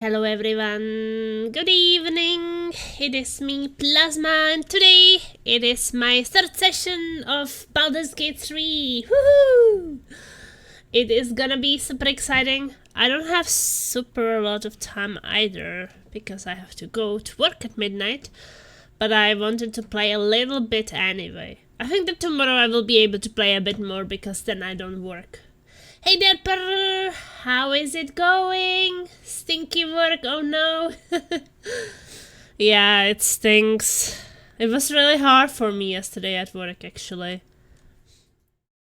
Hello everyone, good evening, it is me Plasma and today it is my third session of Baldur's Gate 3, woohoo! It is gonna be super exciting. I don't have super a lot of time either because I have to go to work at midnight, but I wanted to play a little bit anyway. I think that tomorrow I will be able to play a bit more because then I don't work. Hey there, Purr! How is it going? Stinky work, oh no! Yeah, it stinks. It was really hard for me yesterday at work, actually.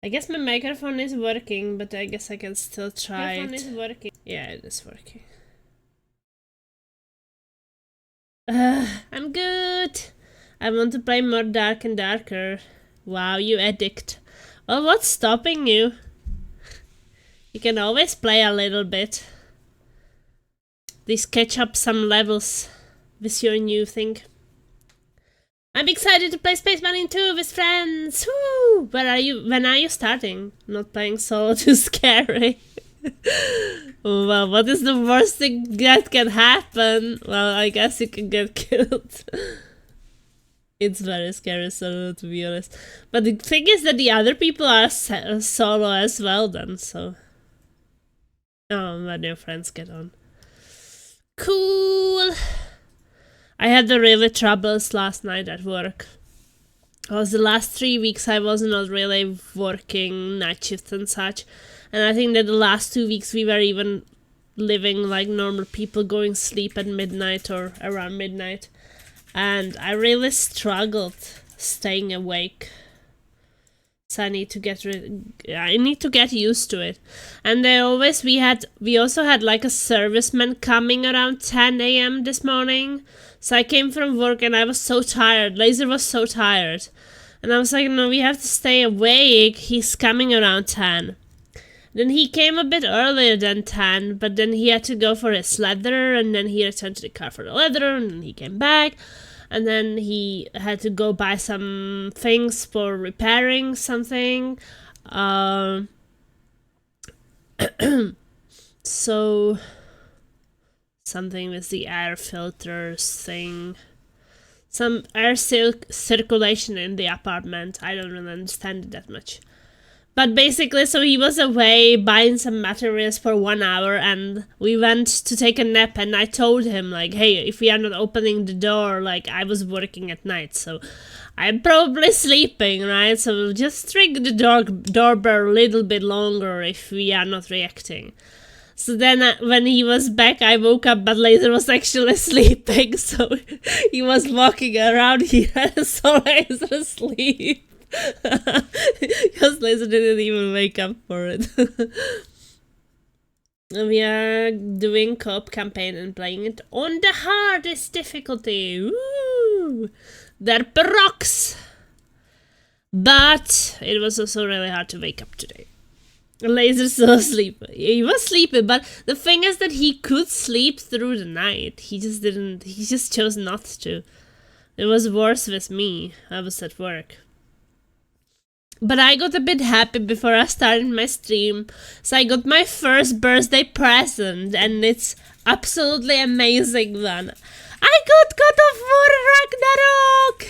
I guess my microphone is working, but I guess I can still try it. Is working. Yeah, it is working. I'm good! I want to play more Dark and Darker. Wow, you addict. Well, what's stopping you? You can always play a little bit. Please catch up some levels with your new thing. I'm excited to play Space Marine 2 with friends! Woo! Where are you? When are you starting? Not playing solo, too scary. Well, what is the worst thing that can happen? Well, I guess you can get killed. It's very scary solo, to be honest. But the thing is that the other people are solo as well then, so... Oh, my new friends get on. Cool! I had the really troubles last night at work. Because the last 3 weeks I was not really working night shifts and such. And I think that the last 2 weeks we were even living like normal people, going sleep at midnight or around midnight. And I really struggled staying awake. So I need to get used to it. And we also had like a serviceman coming around 10 AM this morning. So I came from work and I was so tired. Laser was so tired. And I was like, no, we have to stay awake. He's coming around 10. Then he came a bit earlier than 10, but then he had to go for his leather, and then he returned to the car for the leather, and then he came back. And then he had to go buy some things for repairing something. So... something with the air filters thing. Some air circulation in the apartment. I don't really understand it that much. But basically, so he was away buying some materials for 1 hour and we went to take a nap and I told him like, hey, if we are not opening the door, like I was working at night, so I'm probably sleeping, right? So just ring the doorbell a little bit longer if we are not reacting. So then when he was back, I woke up, but Laser was actually sleeping, so he was walking around here and saw Laser asleep. Because Laser didn't even wake up for it. We are doing co-op campaign and playing it on the hardest difficulty. Woo! They're rocks! But it was also really hard to wake up today. Laser's so asleep. He was sleeping, but the thing is that he could sleep through the night. He just chose not to. It was worse with me. I was at work. But I got a bit happy before I started my stream. So I got my first birthday present, and it's absolutely amazing one. I got God of War Ragnarok!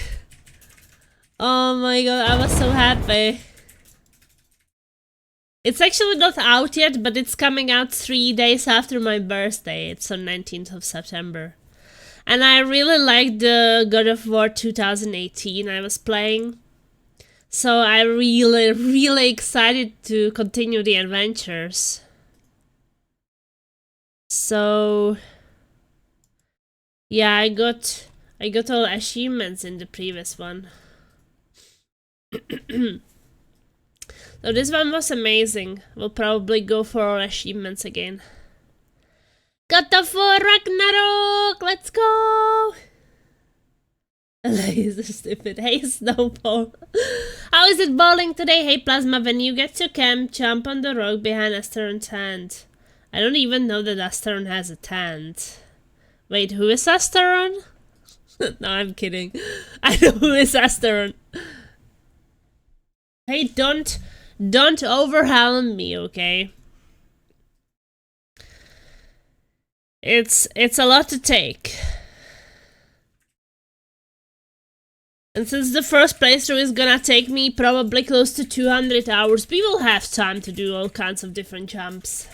Oh my god, I was so happy. It's actually not out yet, but it's coming out 3 days after my birthday. It's on 19th of September. And I really liked the God of War 2018 I was playing. So I'm really excited to continue the adventures. So yeah, I got all achievements in the previous one. So this one was amazing. We'll probably go for all achievements again. God of War Ragnarok! Let's go! Laser stupid. Hey Snowball. How is it bowling today? Hey Plasma, when you get to camp, jump on the rock behind Asteron's tent. I don't even know that Asteron has a tent. Wait, who is Asteron? No, I'm kidding. I know who is Asteron. Hey, don't overwhelm me, okay? It's a lot to take. And since the first playthrough is gonna take me probably close to 200 hours, we will have time to do all kinds of different jumps.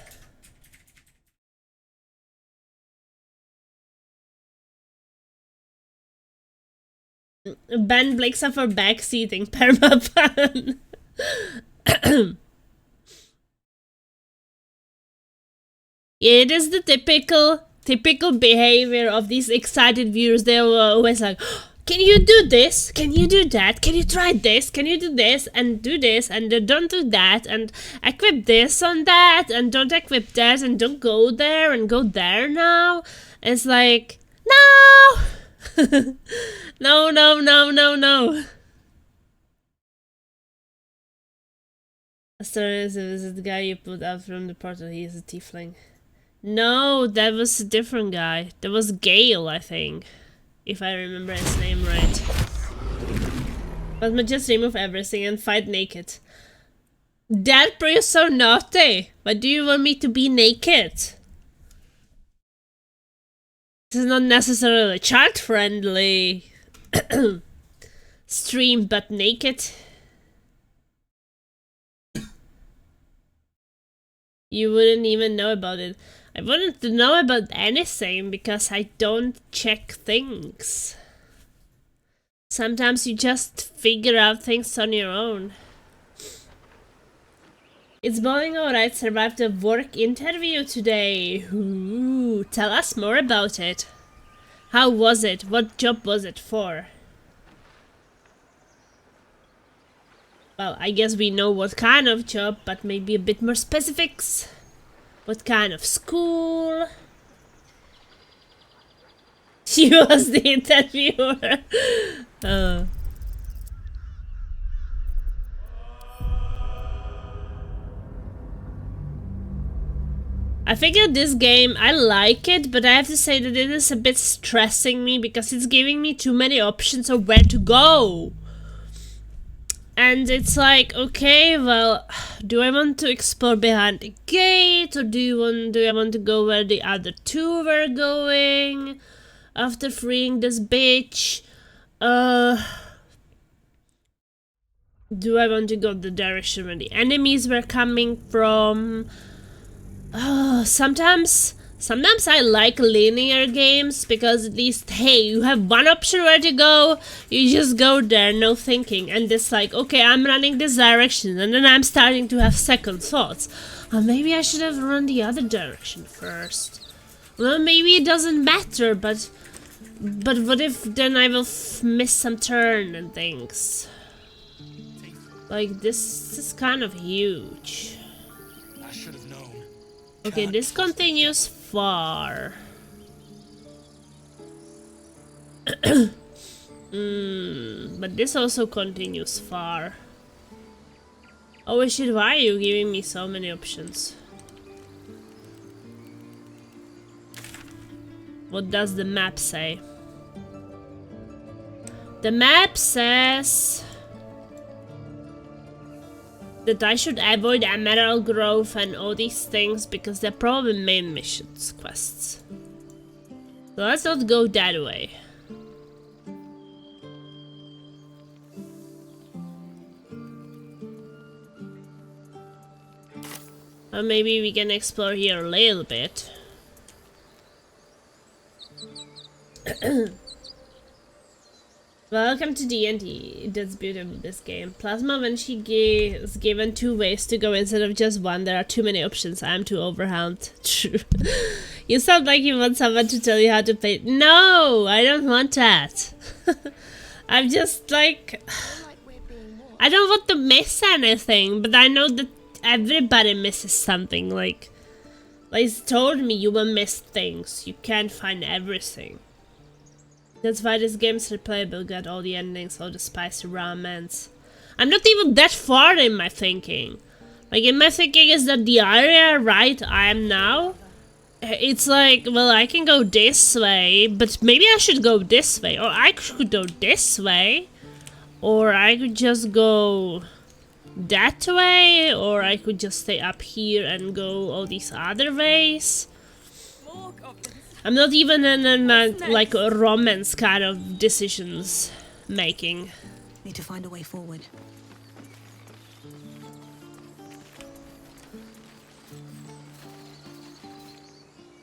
Ban Blixa for backseating, permaban. It is the typical behavior of these excited viewers. They were always like, can you do this? Can you do that? Can you try this? Can you do this? And do this, and don't do that, and equip this on that, and don't equip that, and don't go there, and go there now. It's like, no! No, no, no, no, no. Astorius is the guy you put out from the portal. He is a tiefling. No, that was a different guy. That was Gale, I think. If I remember his name right. But just remove everything and fight naked. That priest so naughty. Why do you want me to be naked? This is not necessarily child-friendly stream, but naked. You wouldn't even know about it. I wouldn't know about anything because I don't check things. Sometimes you just figure out things on your own. It's going alright, survived a work interview today. Ooh, tell us more about it. How was it? What job was it for? Well, I guess we know what kind of job, but maybe a bit more specifics. What kind of school? She was the interviewer. I figured this game, I like it, but I have to say that it is a bit stressing me because it's giving me too many options of where to go. And it's like, okay, well, do I want to explore behind the gate, or do I want to go where the other two were going after freeing this bitch? Do I want to go the direction where the enemies were coming from? Sometimes I like linear games because at least, hey, you have one option where to go, you just go there, no thinking. And it's like, okay, I'm running this direction, and then I'm starting to have second thoughts. Maybe I should have run the other direction first. Well, maybe it doesn't matter, but what if then I will miss some turn and things? Like, this is kind of huge. I should have known. Okay, this continues far. But this also continues far. Oh shit, why are you giving me so many options? What does the map say? The map says that I should avoid Emerald Grove and all these things because they're probably main missions, quests. So let's not go that way. Or maybe we can explore here a little bit. Welcome to D&D. That's beautiful, this game. Plasma, when she is given 2 ways to go instead of just one, there are too many options. I'm too overwhelmed. True. You sound like you want someone to tell you how to play. No, I don't want that. I'm just like... I don't want to miss anything, but I know that everybody misses something. Like it's told me you will miss things. You can't find everything. That's why this game's replayable, got all the endings, all the spicy ramens. I'm not even that far in my thinking. Like, in my thinking is that the area right I am now, it's like, well, I can go this way, but maybe I should go this way, or I could go this way, or I could just go that way, or I could just stay up here and go all these other ways. I'm not even in like a romance kind of decisions making. Need to find a way forward.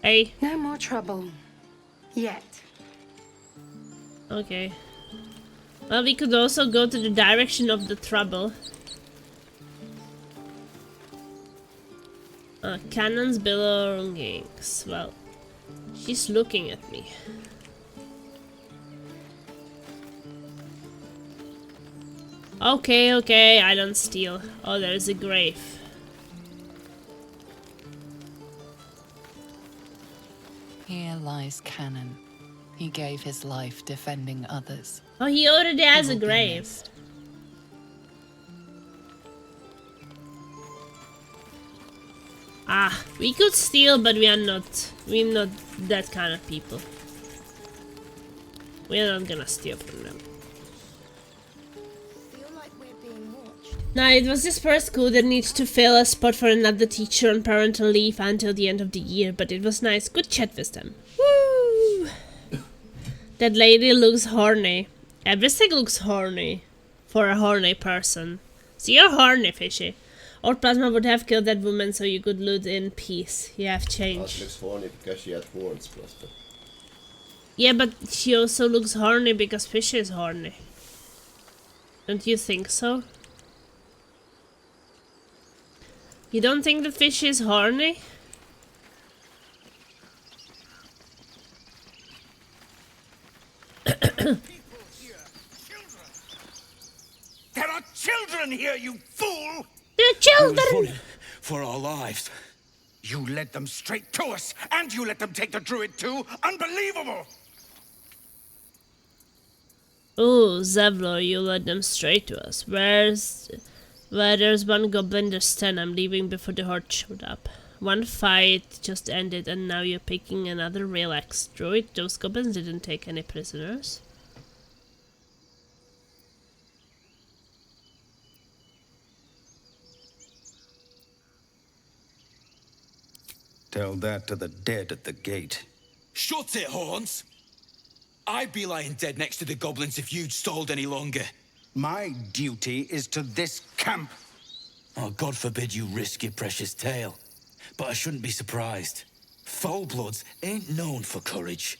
Hey. No more trouble. Yet. Okay. Well, we could also go to the direction of the trouble. Cannon's belongings. Well, she's looking at me. Okay, I don't steal. Oh, there's a grave. Here lies Cannon. He gave his life defending others. Oh, he already has a He will be grave. missed. Ah, we could steal, but we're not that kind of people. We're not gonna steal from them. Feel like we're being watched. Now, it was this first school that needs to fill a spot for another teacher on parental leave until the end of the year, but it was nice. Good chat with them. Woo! That lady looks horny. Everything looks horny for a horny person. So you're horny, Fishy. Or Plasma would have killed that woman so you could loot in peace. You have That changed. looks horny because she had horns, Plasma. Yeah, but she also looks horny because Fishy is horny. Don't you think so? You don't think the fish is horny? There are children here, you fool! The We was children! running for our lives. You led them straight to us, and you let them take the druid too? Unbelievable! Oh, Zevlor, you led them straight to us. Where there's one goblin, there's 10. I'm leaving before the horde showed up. One fight just ended, and now you're picking another relax druid. Those goblins didn't take any prisoners. Tell that to the dead at the gate. Shut it, Horns! I'd be lying dead next to the goblins if you'd stalled any longer. My duty is to this camp. Oh, God forbid you risk your precious tail. But I shouldn't be surprised. Foulbloods ain't known for courage.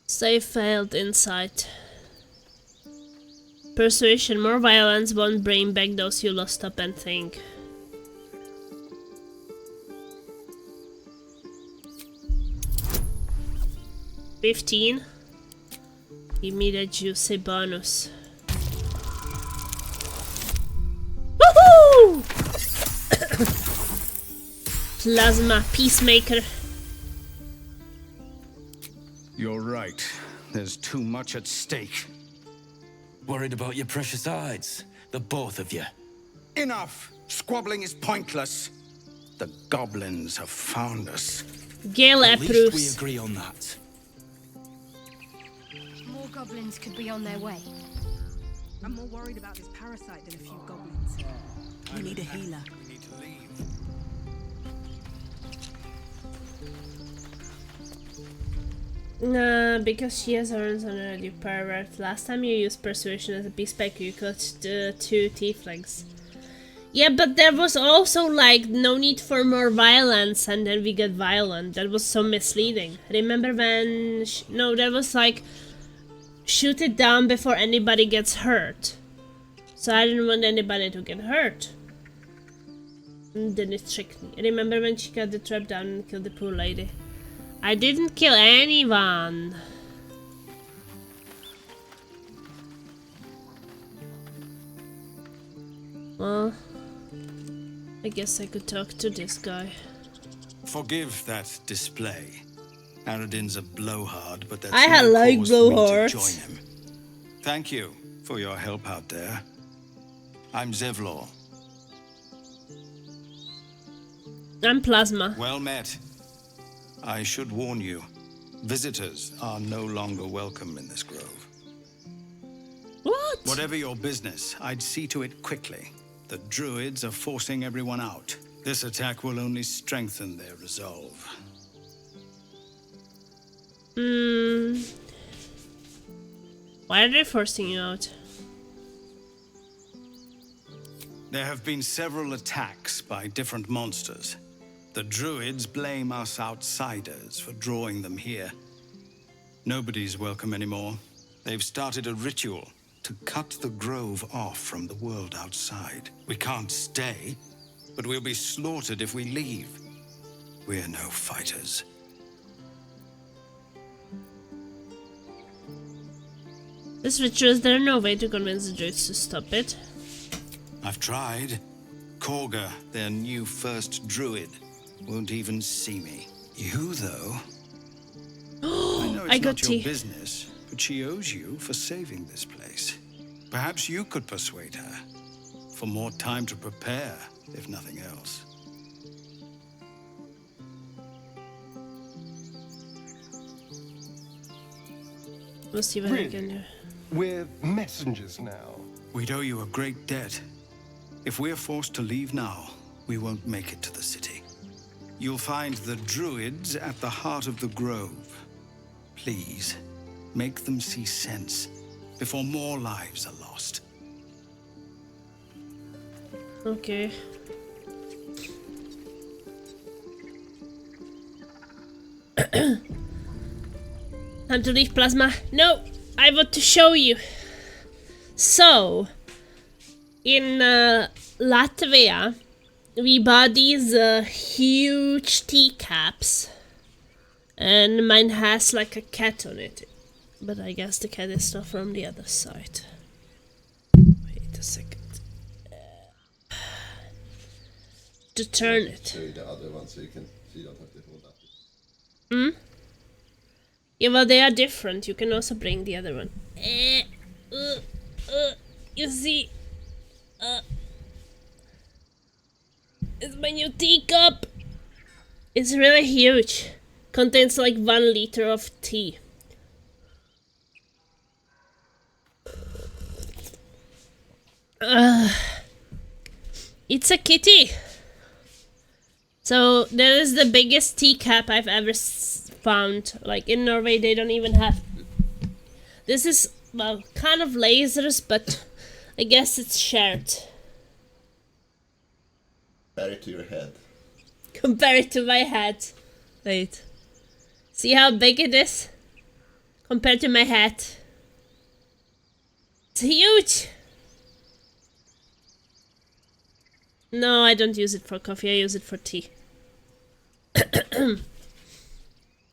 Save failed insight. Persuasion, more violence won't bring back those you lost up and think. $15. Give me the juicy bonus. Woohoo! Plasma Peacemaker. You're right. There's too much at stake. Worried about your precious hides, the both of you. Enough! Squabbling is pointless. The goblins have found us. Gale At least we approves. agree on that. More goblins could be on their way. I'm more worried about this parasite than a few goblins. We need a healer. We need to leave. Nah, because she has horns on her, you pervert. Last time you used persuasion as a peacemaker, you killed the 2 tieflings. Yeah, but there was also like no need for more violence, and then we got violent. That was so misleading. Remember when? No, that was like shoot it down before anybody gets hurt. So I didn't want anybody to get hurt. And then it tricked me. Remember when she got the trap down and killed the poor lady? I didn't kill anyone. Well, I guess I could talk to this guy. Forgive that display. Aradin's a blowhard, but that's I no like cause for me to blowhards. join him. Thank you for your help out there. I'm Zevlor. I'm Plasma. Well met. I should warn you, visitors are no longer welcome in this grove. What? Whatever your business, I'd see to it quickly. The druids are forcing everyone out. This attack will only strengthen their resolve. Why are they forcing you out? There have been several attacks by different monsters. The druids blame us outsiders for drawing them here. Nobody's welcome anymore. They've started a ritual to cut the grove off from the world outside. We can't stay, but we'll be slaughtered if we leave. We're no fighters. This ritual, is there no way to convince the druids to stop it? I've tried. Korga, their new first druid, won't even see me. You, though... I know it's I got not your tea. business, but she owes you for saving this place. Perhaps you could persuade her. For more time to prepare, if nothing else. We'll see what I can do. We're messengers now. We'd owe you a great debt. If we're forced to leave now, we won't make it to the city. You'll find the druids at the heart of the grove. Please, make them see sense before more lives are lost. Okay. Time to leave, Plasma. No! I want to show you. So, in Latvia, we bought these huge teacups. And mine has like a cat on it. But I guess the cat is not from the other side. Wait a second. To turn it. Show you the other one so you don't have to hold up. Yeah, well, they are different. You can also bring the other one. You see? It's my new teacup. It's really huge. Contains like 1 liter of tea. It's a kitty. So that is the biggest teacup I've ever found. Like in Norway, they don't even have. This is, well, kind of lasers, but I guess it's shared. Compare it to your head. Compare it to my head. Wait. See how big it is? Compared to my head. It's huge! No, I don't use it for coffee, I use it for tea.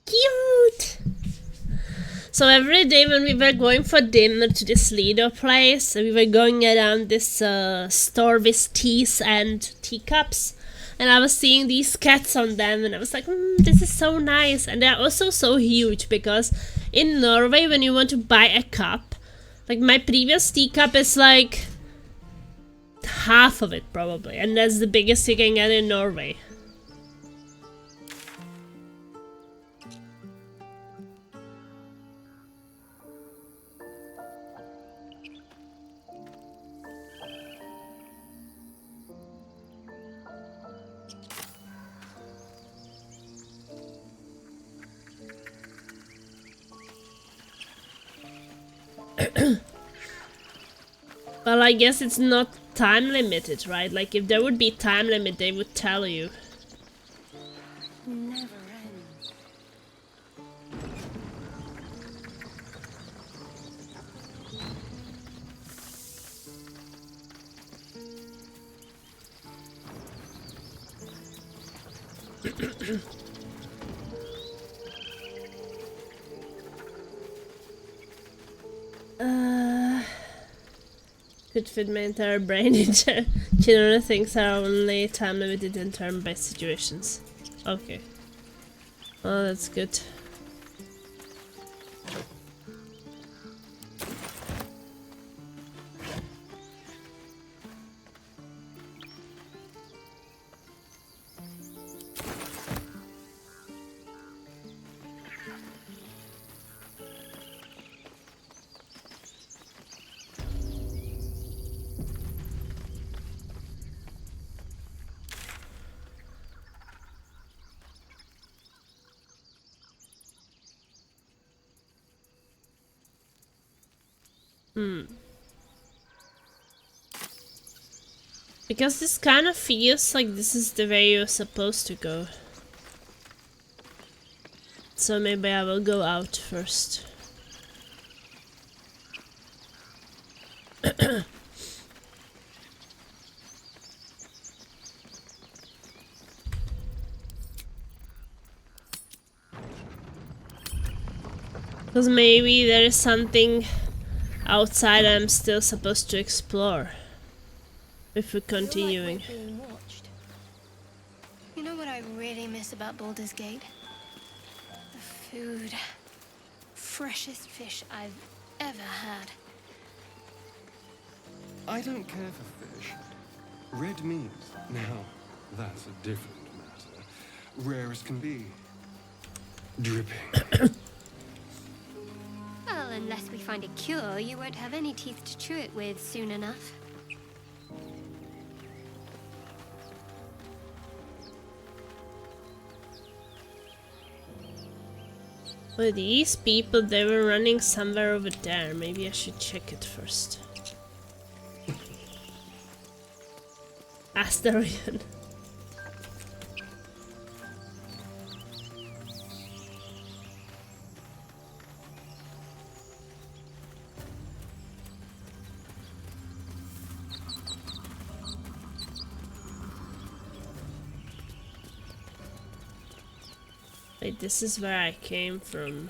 Cute! So every day when we were going for dinner to this Lido place, we were going around this store with teas and teacups. And I was seeing these cats on them and I was like, this is so nice. And they're also so huge because in Norway when you want to buy a cup, like my previous teacup is like half of it probably. And that's the biggest you can get in Norway. Well, I guess it's not time limited, right? Like, if there would be time limit, they would tell you. Never ends. Could fit my entire brain into general things are only time limited in turn-based situations. Okay. Oh, that's good. Because this kind of feels like this is the way you're supposed to go. So maybe I will go out first. Because maybe there is something outside I'm still supposed to explore. If we're continuing. You're like we're being watched. You know what I really miss about Baldur's Gate? The food. Freshest fish I've ever had. I don't care for fish. Red meat, now, that's a different matter. Rare as can be. Dripping. Well, unless we find a cure, you won't have any teeth to chew it with soon enough. Well, these people, they were running somewhere over there. Maybe I should check it first. Astarion. Wait, this is where I came from.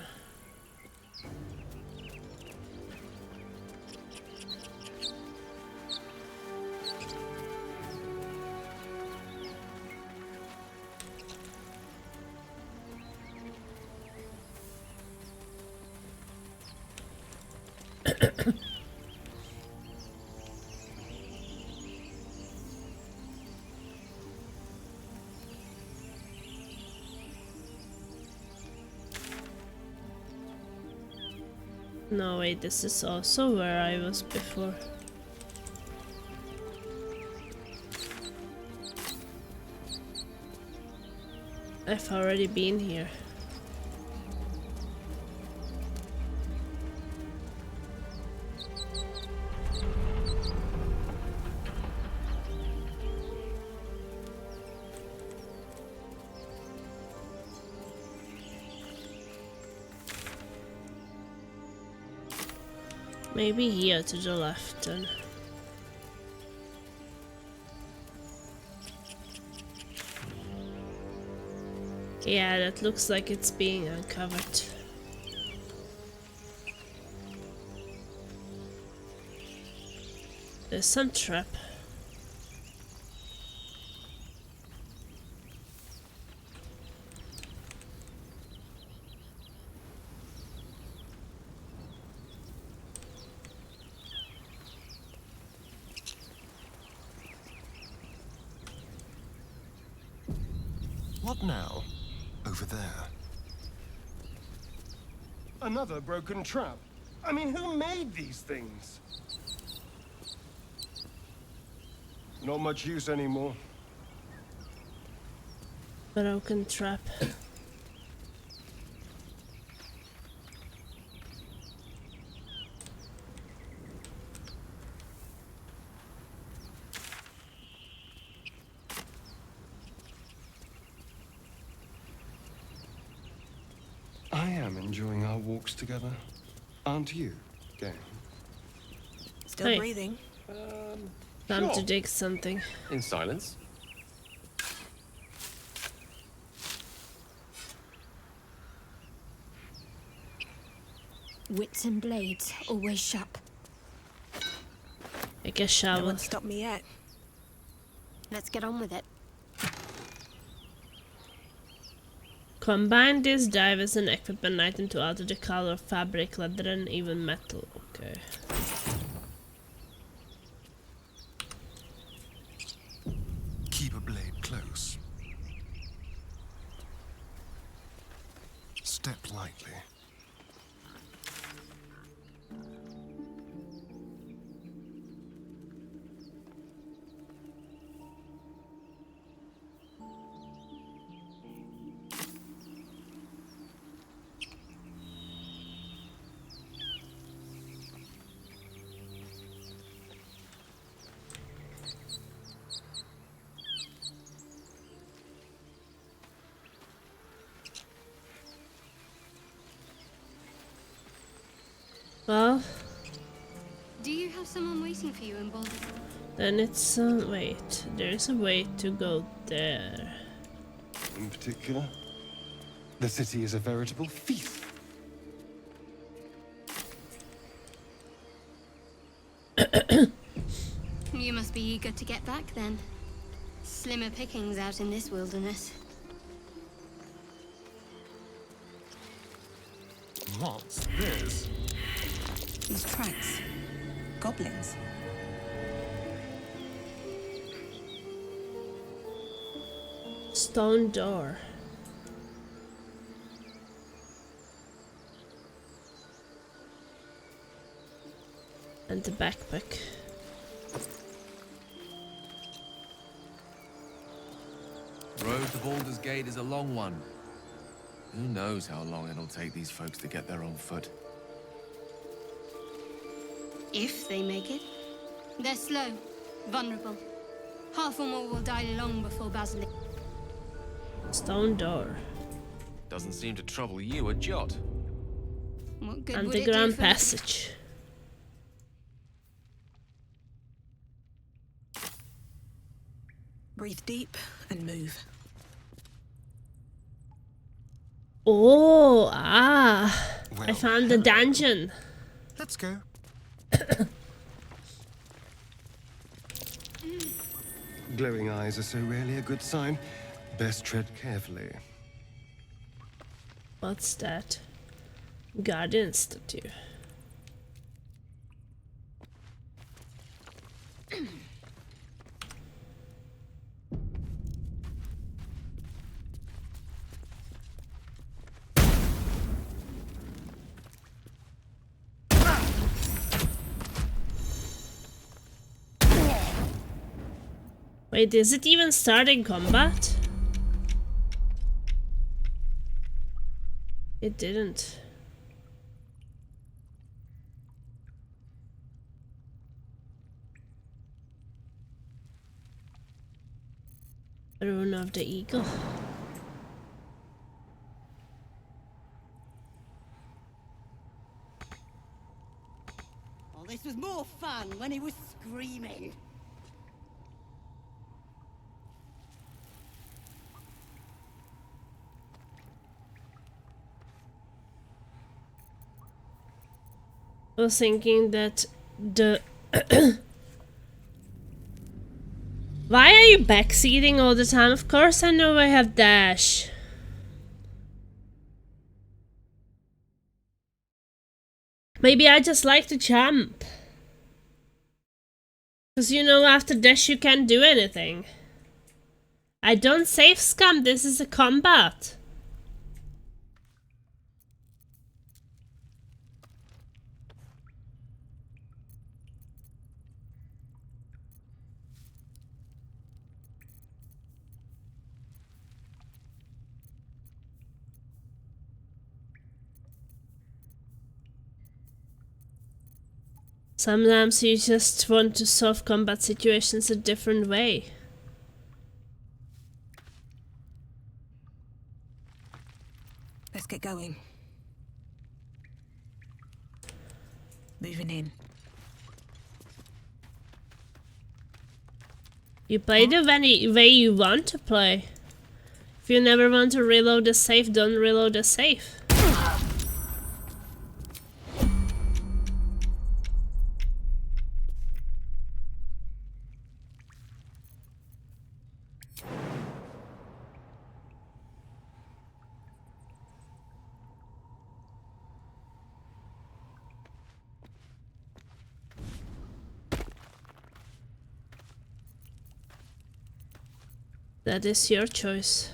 No, wait, this is also where I was before. I've already been here. Maybe here to the left then. Yeah, that looks like it's being uncovered. There's some trap. What now? Over there. Another broken trap. I mean, who made these things? Not much use anymore. Broken trap. I am enjoying our walks together. Aren't you, gang? Still Hey. breathing. Time to dig something. In silence. Wits and blades, always sharp. I guess No shovel. one stopped me yet. Let's get on with it. Combine this dye as an equipment item to alter the color of fabric, leather, and even metal. Okay. Keep a blade close. Step lightly. Well, Do you have someone waiting for you in Baldur? then it's wait, there's a way to go there. In particular, the city is a veritable feast. You must be eager to get back then. Slimmer pickings out in this wilderness. What's this? These tracks. Goblins. Stone door. And the backpack. Road to Baldur's Gate is a long one. Who knows how long it'll take these folks to get there on foot. If they make it. They're slow, vulnerable. Half or more will die long before Basilisk. Stone door. Doesn't seem to trouble you a jot. What good would it do Underground for passage. Breathe deep and move. Oh, I Well, found the dungeon. Let's go. Glowing eyes are so rarely a good sign. Best tread carefully. What's that? Guardian statue. Wait, is it even starting combat? It didn't. Rune of the Eagle. Oh, this was more fun when he was screaming. I was thinking that the why are you backseating all the time? Of course I know I have dash. Maybe I just like to jump. Cause you know after dash you can't do anything. I don't save scum, this is a combat. Sometimes you just want to solve combat situations a different way. Let's get going. Moving in. You play the way you want to play. If you never want to reload the save, don't reload the save. That is your choice.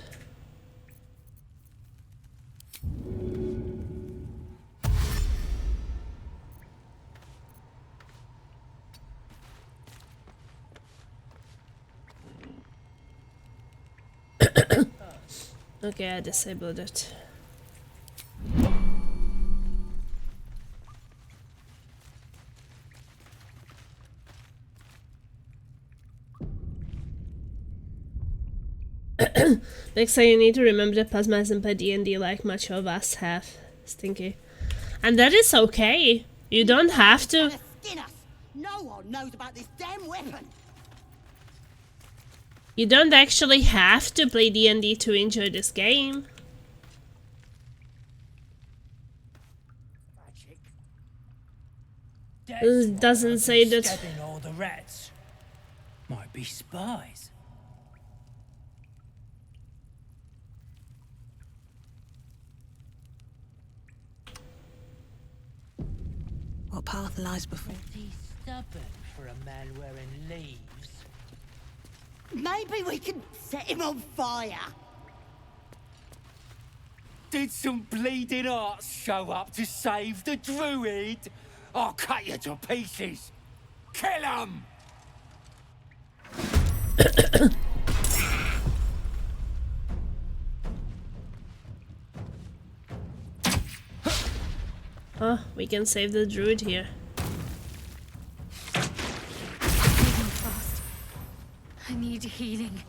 Okay, I disabled it. Next time you need to remember that plasma isn't by D&D like much of us have. Stinky. And that is okay. You don't have to. Skin us. No one knows about this damn weapon. You don't actually have to play D&D to enjoy this game. It doesn't say that. Stabbing all the rats. Might be spies. What path lies before? Pretty stubborn for a man wearing leaves. Maybe we can set him on fire. Did some bleeding arts show up to save the druid? I'll cut you to pieces. Kill him! Oh, we can save the druid here. Fast. I need healing.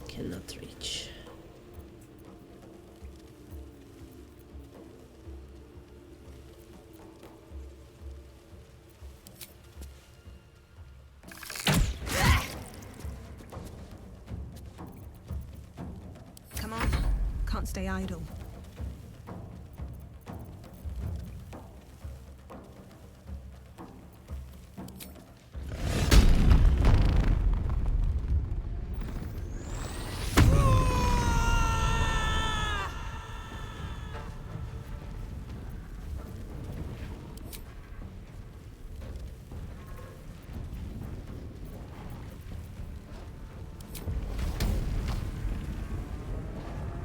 Cannot reach. Come on. Can't stay idle.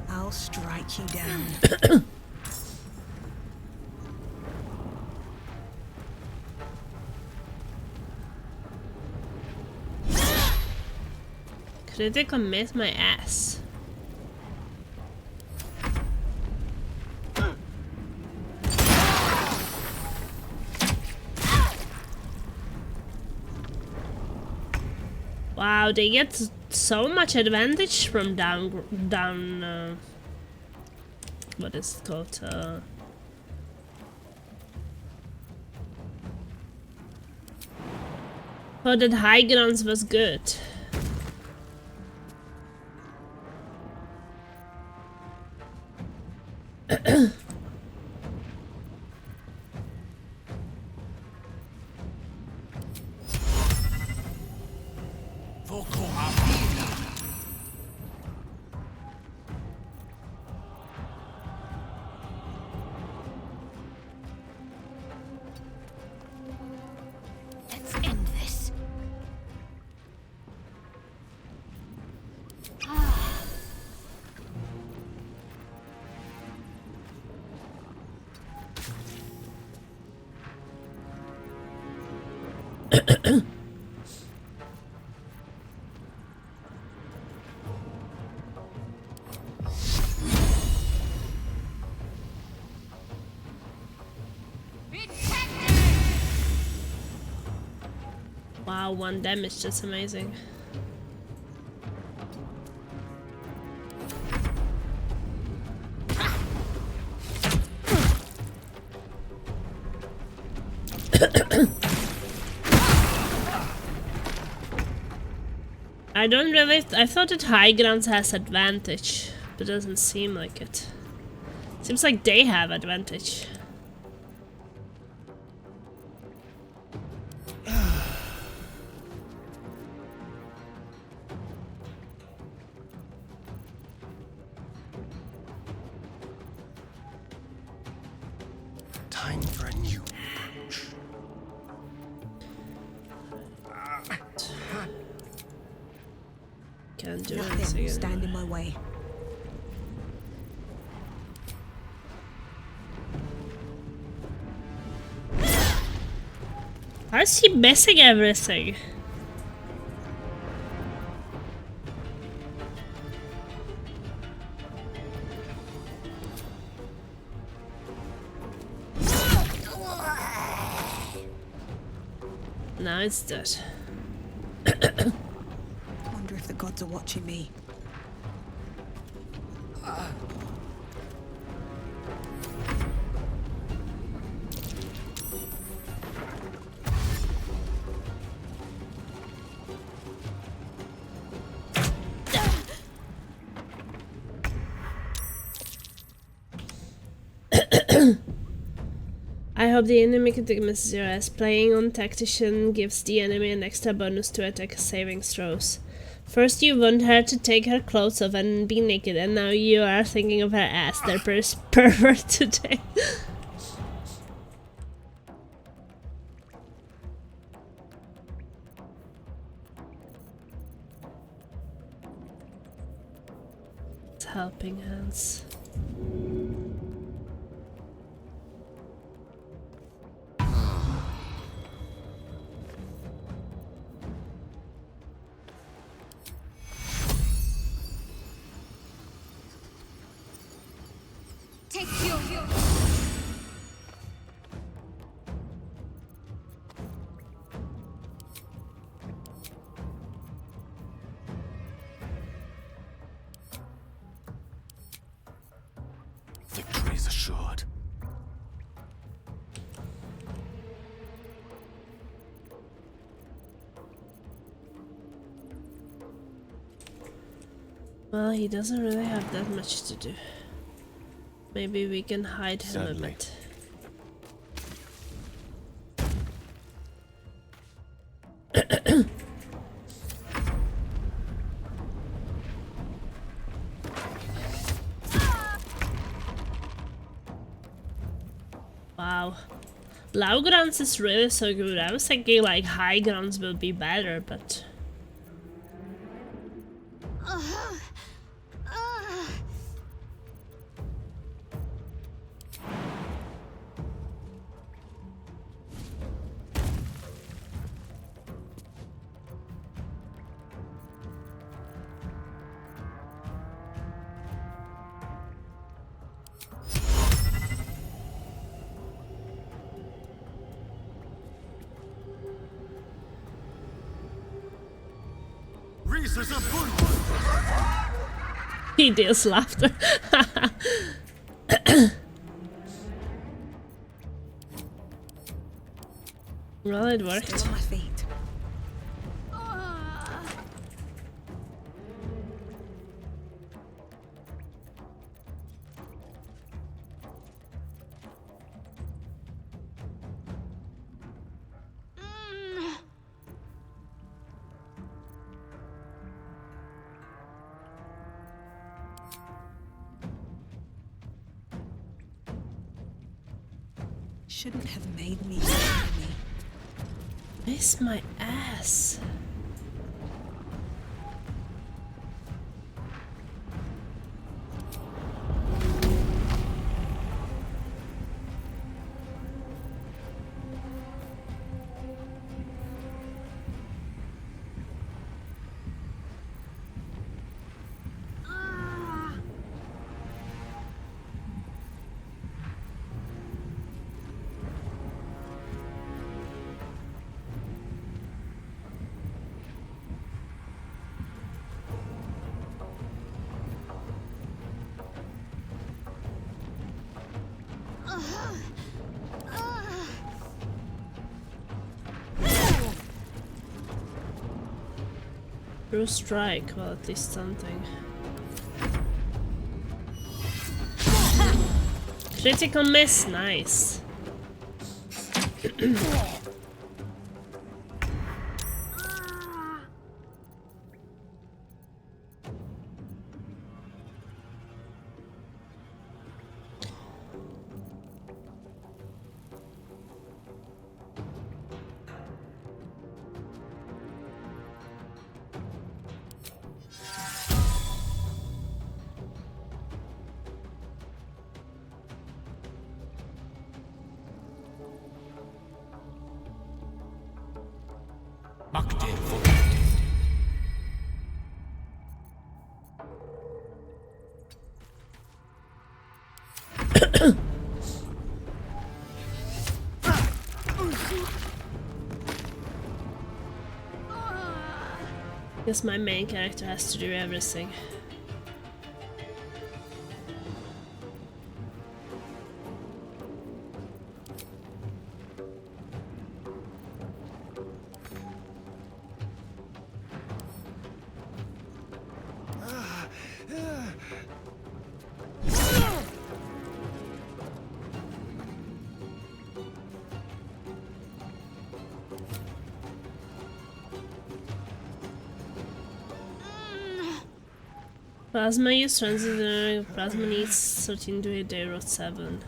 I'll strike you down. Critical miss my ass. Wow, they get so much advantage from down. What is it called? Oh, that high grounds was good. Let's end this. Wow, 1 damage, that's amazing. I thought that high grounds has advantage, but it doesn't seem like it. Seems like they have advantage. Time for a new approach. Can't do Nothing anything will stand in anymore. my way. How is he missing everything? Now it's dead. Wonder if the gods are watching me. I hope the enemy can misses your ass. Playing on Tactician gives the enemy an extra bonus to attack saving throws. First you want her to take her clothes off and be naked, and now you are thinking of her ass. They're pervert today. It's helping hands. Take your Victory is assured. Well, he doesn't really have that much to do. Maybe we can hide him Certainly. a bit. Wow. Low grounds is really so good. I was thinking like high grounds will be better, but... He deals laughter. Well, it worked. Still on my feet. Shouldn't have made me. Miss my ass. True strike, well at least something. Critical miss, nice. Guess my main character has to do everything. Plasma use transit. Plasma needs 13 to hit day road 7.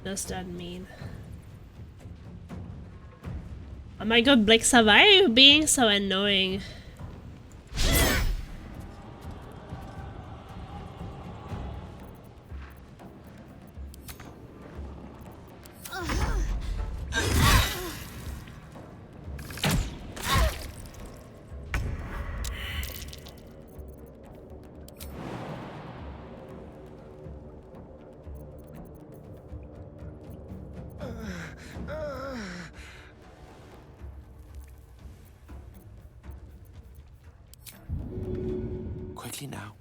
What does that mean? Oh my god, Blixa, why are you being so annoying? Quickly now.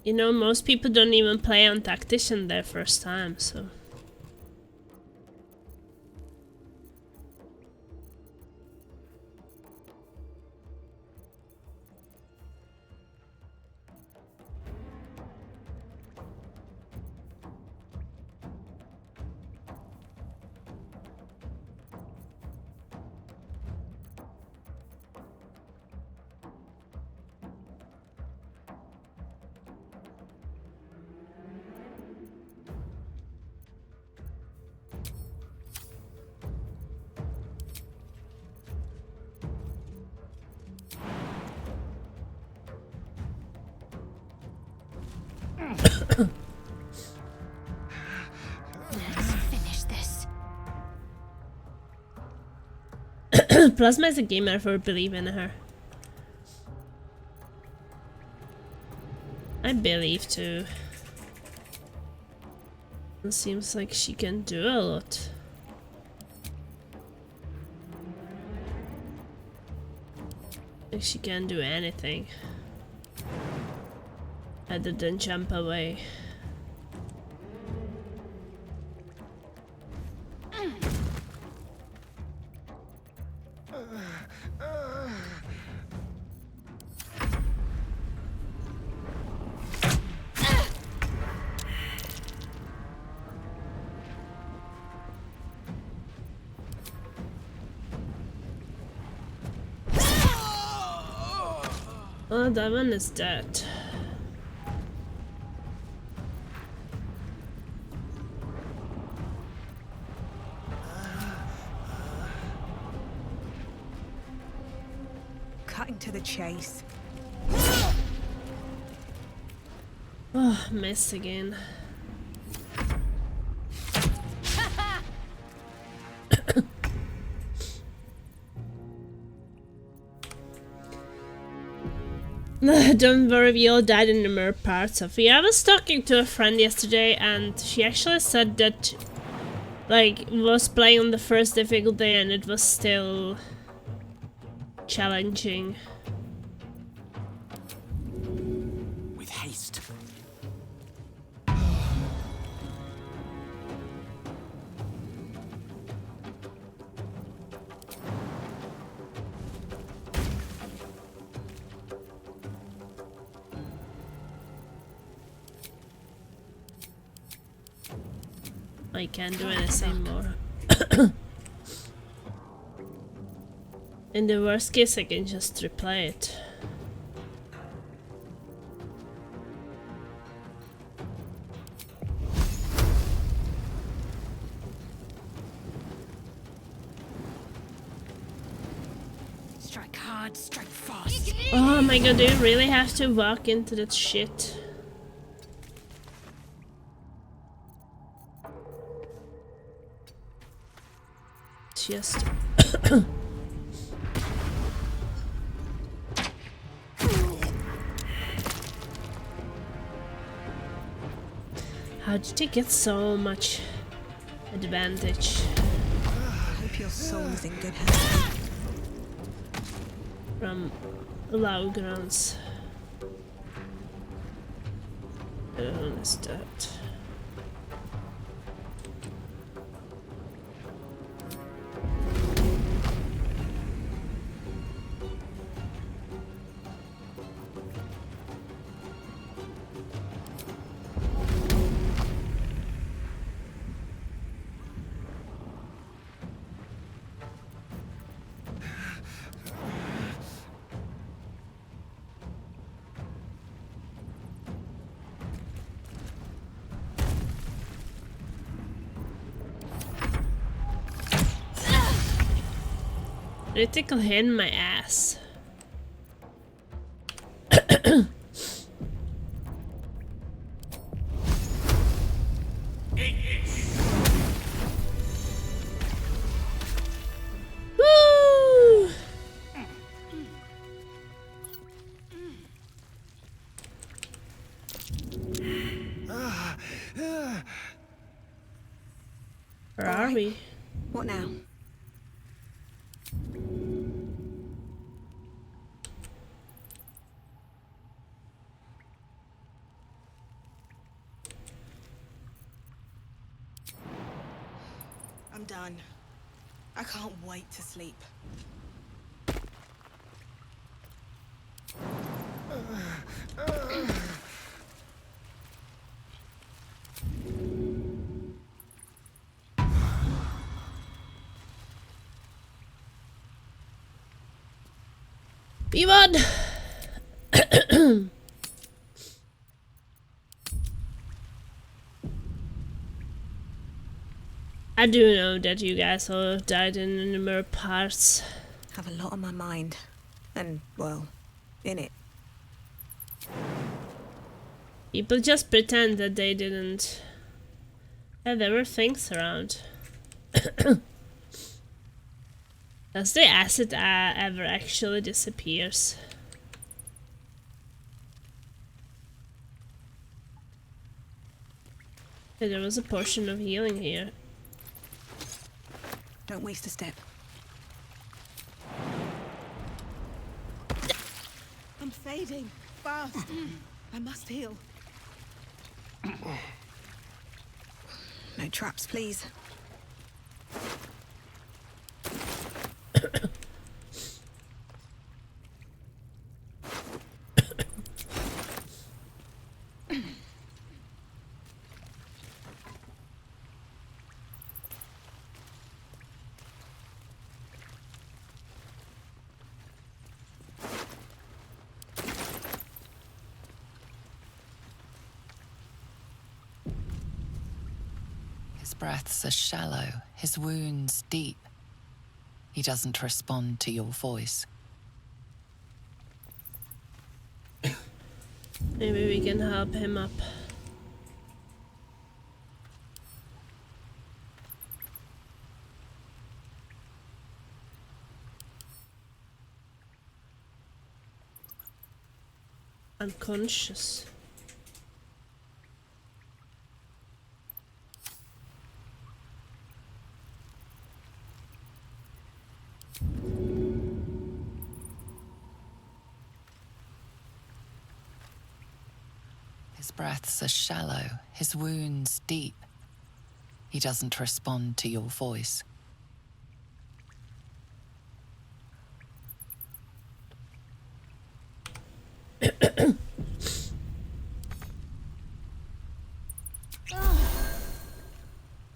You know, most people don't even play on Tactician their first time, so... Plasma is a gamer for believing in her. I believe too. It seems like she can do a lot. Like she can do anything other than jump away. Oh, that one is dead. Cutting to the chase. Oh, miss again. Don't worry, we all died in the mirror part, Sophie. I was talking to a friend yesterday and she actually said that like was playing on the first difficulty and it was still challenging. With haste. I can't do anything more. In the worst case, I can just replay it. hard, strike fast. Oh my god, do you really have to walk into that shit? Just... How did you get so much advantage? I hope your soul is in good hands. From low grounds. What is that? Critical hit in my ass. Woo! Where are we? What now? I'm done. I can't wait to sleep. Pivot! I do know that you guys all died in numerous parts. Have a lot on my mind. And, well, in it. People just pretend that they didn't. Yeah, there were things around. Does the acid ever actually disappears? Yeah, there was a portion of healing here. Don't waste a step. I'm fading. Fast. I must heal. No traps, please. His breaths are shallow, his wounds deep. He doesn't respond to your voice. Maybe we can help him up. Unconscious. His breaths are shallow, his wounds deep. He doesn't respond to your voice.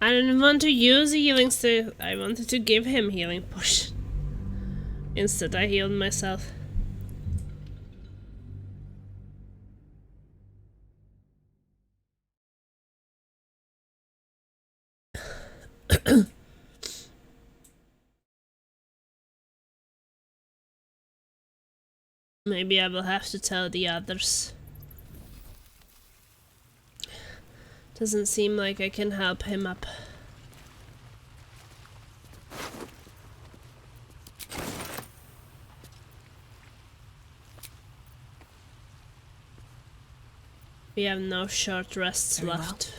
I didn't want to use a healing stick. I wanted to give him healing potion. Instead, I healed myself. Maybe I will have to tell the others. Doesn't seem like I can help him up. We have no short rests left.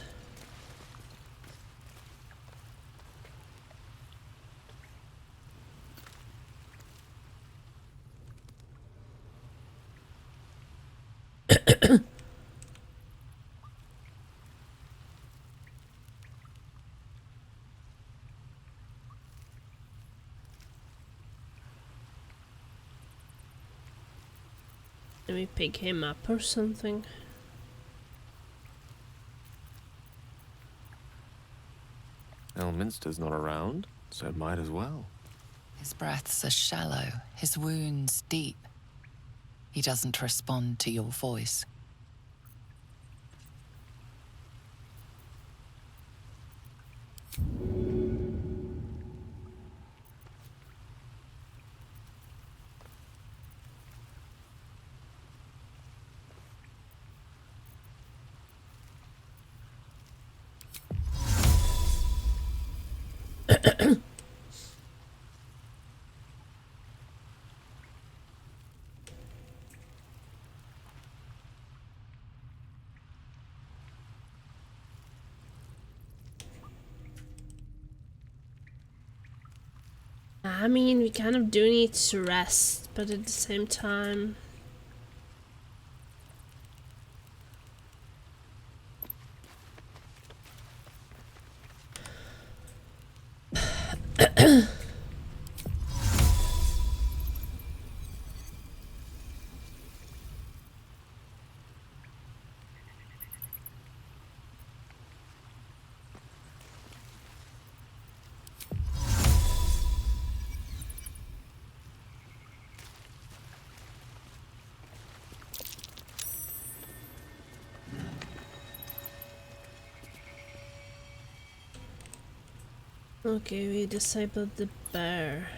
Let me pick him up or something. Elminster's not around, so might as well. His breaths are shallow, his wounds deep. He doesn't respond to your voice. I mean, we kind of do need to rest, but at the same time... Okay, we disabled the bear.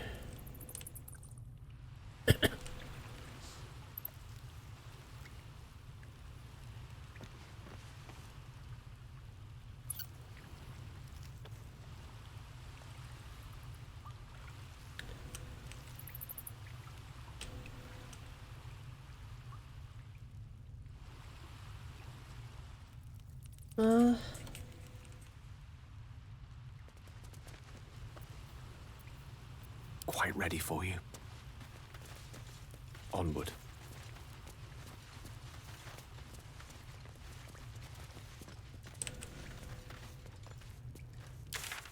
Quite ready for you. Onward.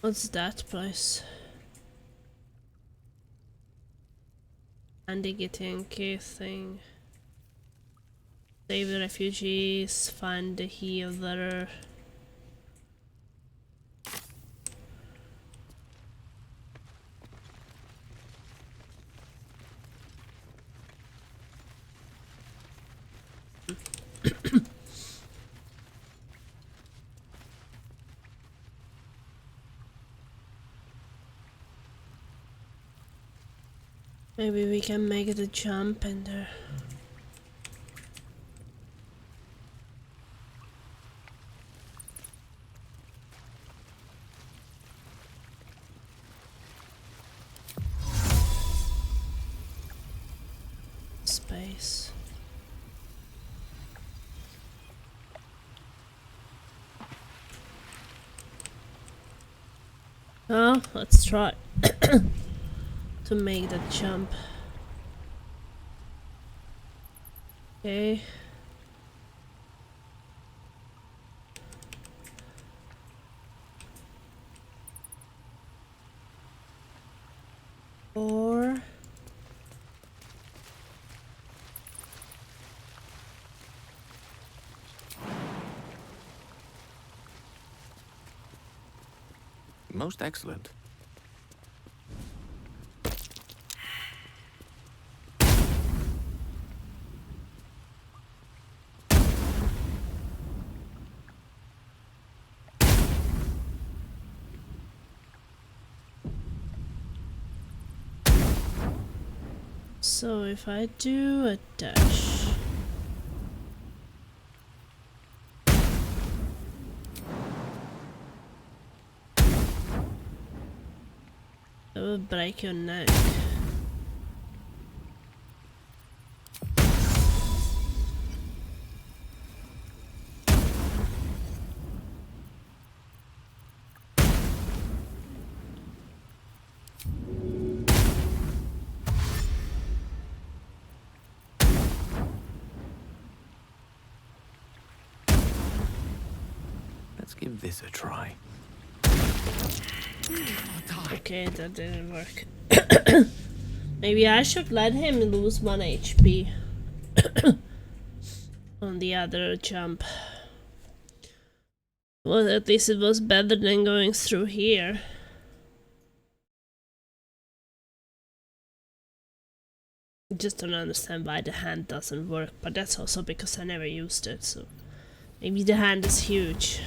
What's that place? Andy getting thing. Save the refugees, find the healer. Maybe we can make the jump in there. Space. Oh, let's try to make that jump. Okay. Or Most excellent. So if I do a dash, it will break your neck. Let's give this a try. Okay, that didn't work. Maybe I should let him lose 1 HP on the other jump. Well, at least it was better than going through here. I just don't understand why the hand doesn't work, but that's also because I never used it, so maybe the hand is huge.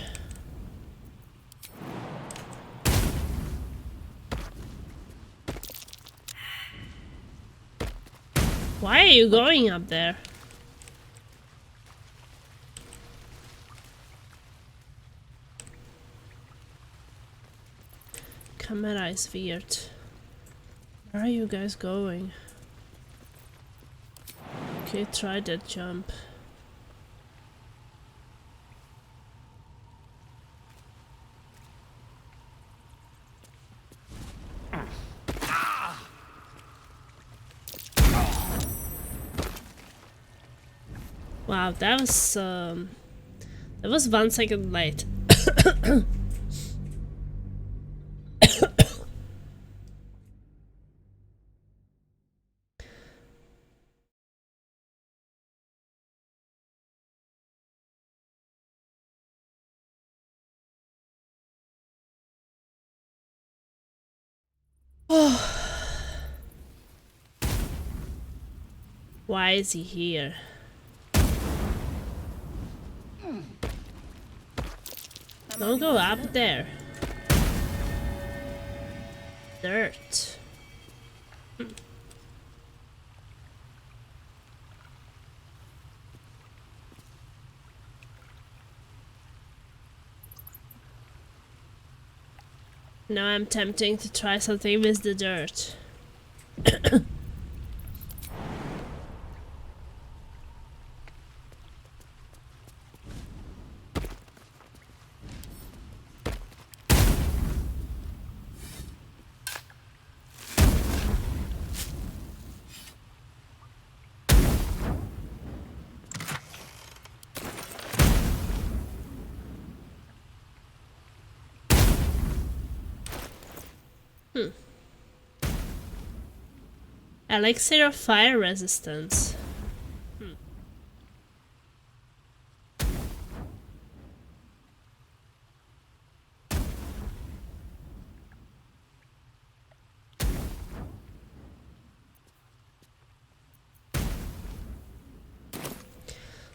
Why are you going up there? Camera is weird. Where are you guys going? Okay, try that jump. Wow, that was 1 second late. Why is he here? Don't go up there. Dirt. Now I'm tempting to try something with the dirt. Elixir of fire resistance.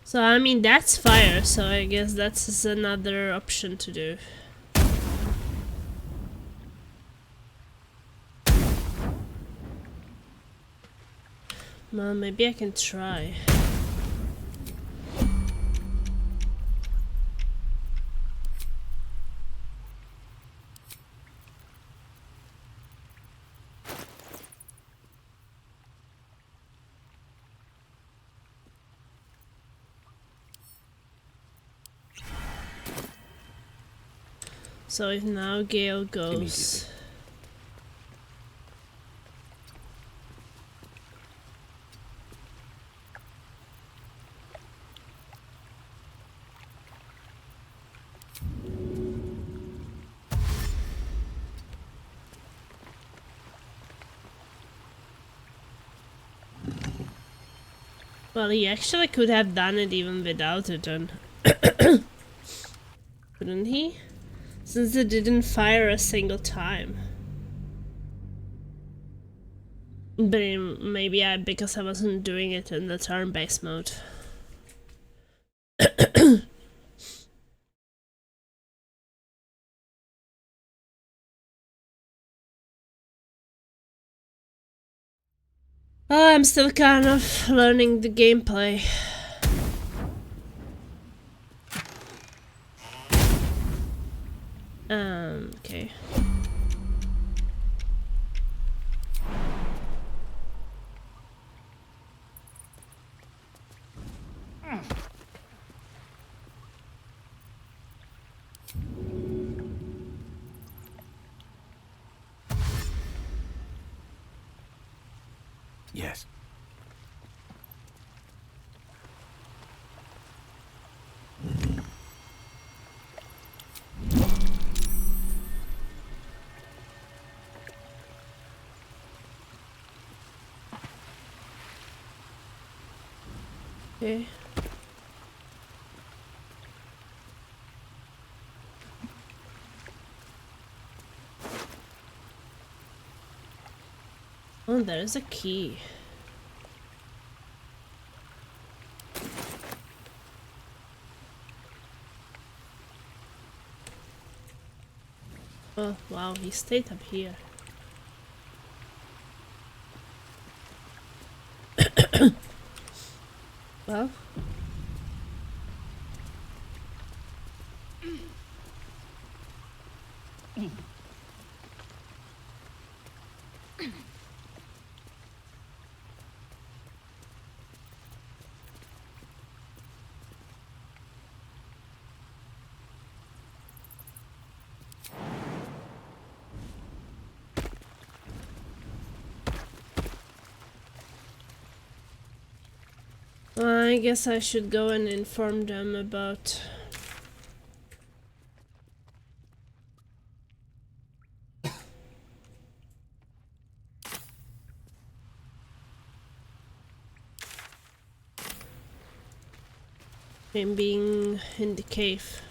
So I mean that's fire, so I guess that's another option to do. Well, maybe I can try. So if now Gale goes... Well, he actually could have done it even without it then. Couldn't he? Since it didn't fire a single time. But maybe because I wasn't doing it in the turn-based mode. Oh, I'm still kind of learning the gameplay. Okay. Yes. Okay. Oh, there is a key. Oh, wow, he stayed up here. Well. I guess I should go and inform them about him being in the cave.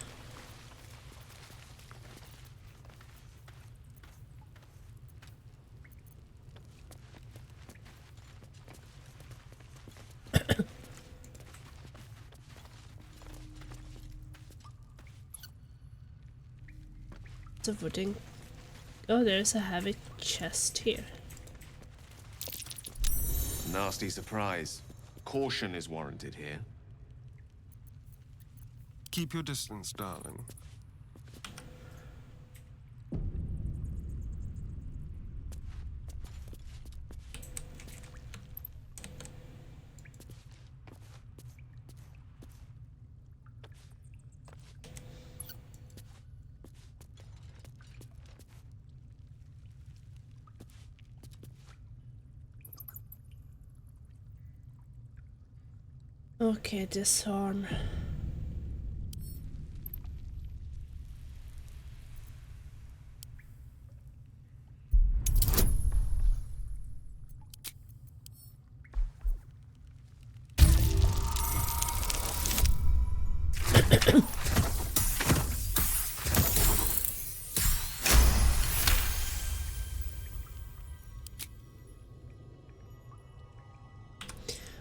The wooden. Oh, there's a heavy chest here. Nasty surprise. Caution is warranted here. Keep your distance, darling. Okay, disarm.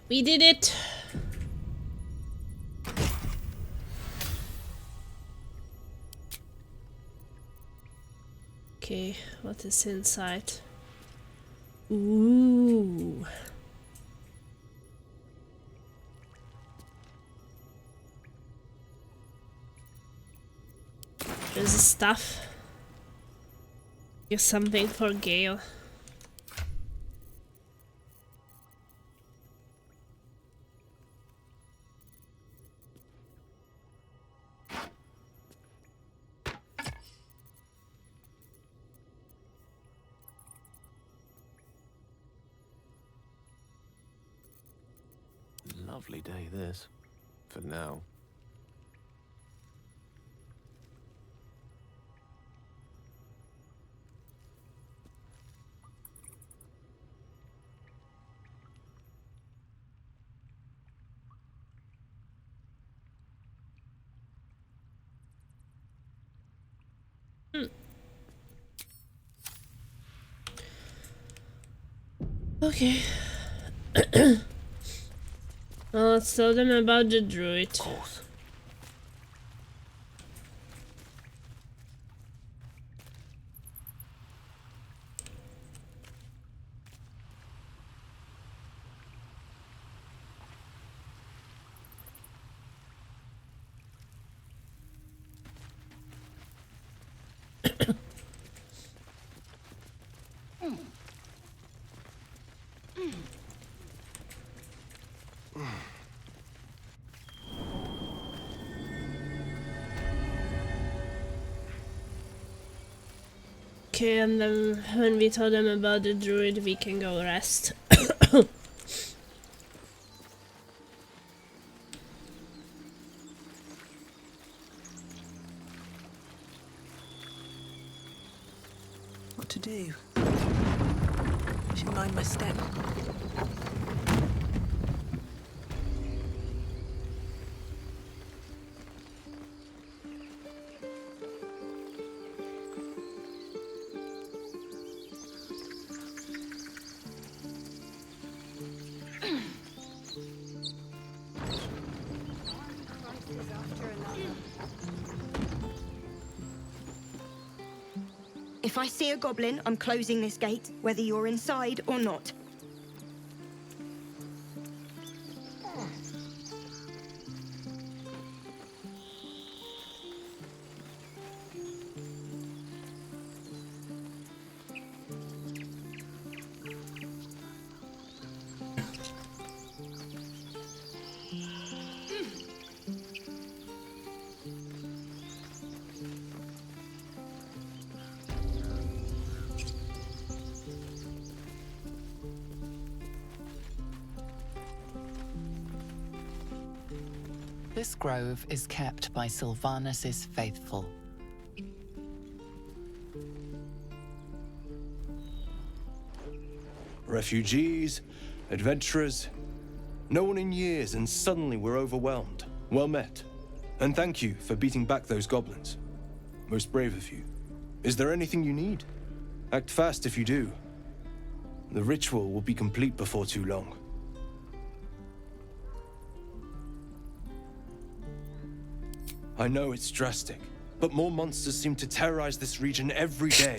We did it! Okay, what is inside? Ooh. There's stuff. Here's something for Gale. Lovely day, this. For now. Okay. Well, let's tell them about the druid. Of course. Okay, and then when we told them about the druid, we can go rest. What to do? Should mind my step. If I see a goblin, I'm closing this gate, whether you're inside or not. This grove is kept by Sylvanus' faithful. Refugees, adventurers, no one in years, and suddenly we're overwhelmed. Well met. And thank you for beating back those goblins. Most brave of you. Is there anything you need? Act fast if you do. The ritual will be complete before too long. I know it's drastic, but more monsters seem to terrorize this region every day.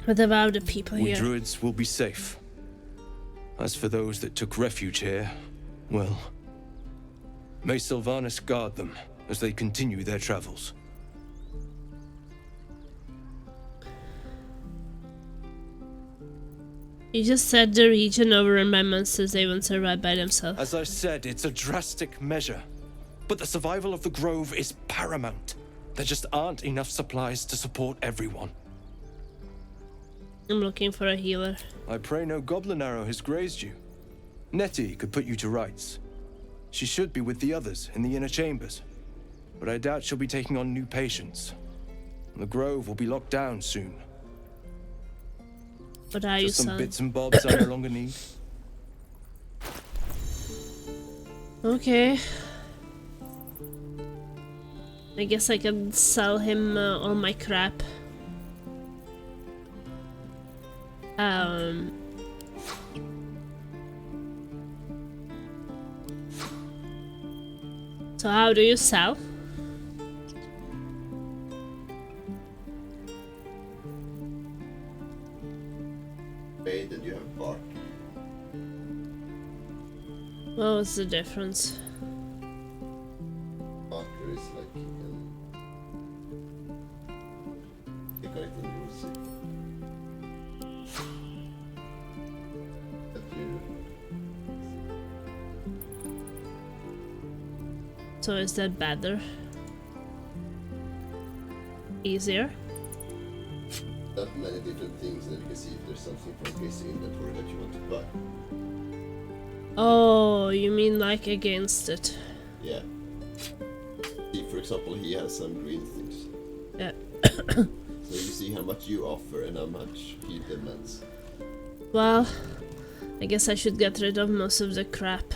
What about the people We here? druids will be safe. As for those that took refuge here, well, may Sylvanus guard them as they continue their travels. You just said the region overrun by monsters, they won't survive by themselves. As I said, it's a drastic measure. But the survival of the grove is paramount. There just aren't enough supplies to support everyone. I'm looking for a healer. I pray no goblin arrow has grazed you. Nettie could put you to rights. She should be with the others in the inner chambers. But I doubt she'll be taking on new patients. The grove will be locked down soon. What are you Just some selling? bits and bobs I no longer need. Okay. I guess I can sell him all my crap. So how do you sell? Then you have bark. What was the difference? Barker is like you can pick it and use it. But you So is that better? Easier? that many different things, and then you can see if there's something from his inventory that you want to buy. Oh, you mean like against it? Yeah. See, for example, he has some green things. Yeah. So you see how much you offer and how much he demands. Well, I guess I should get rid of most of the crap.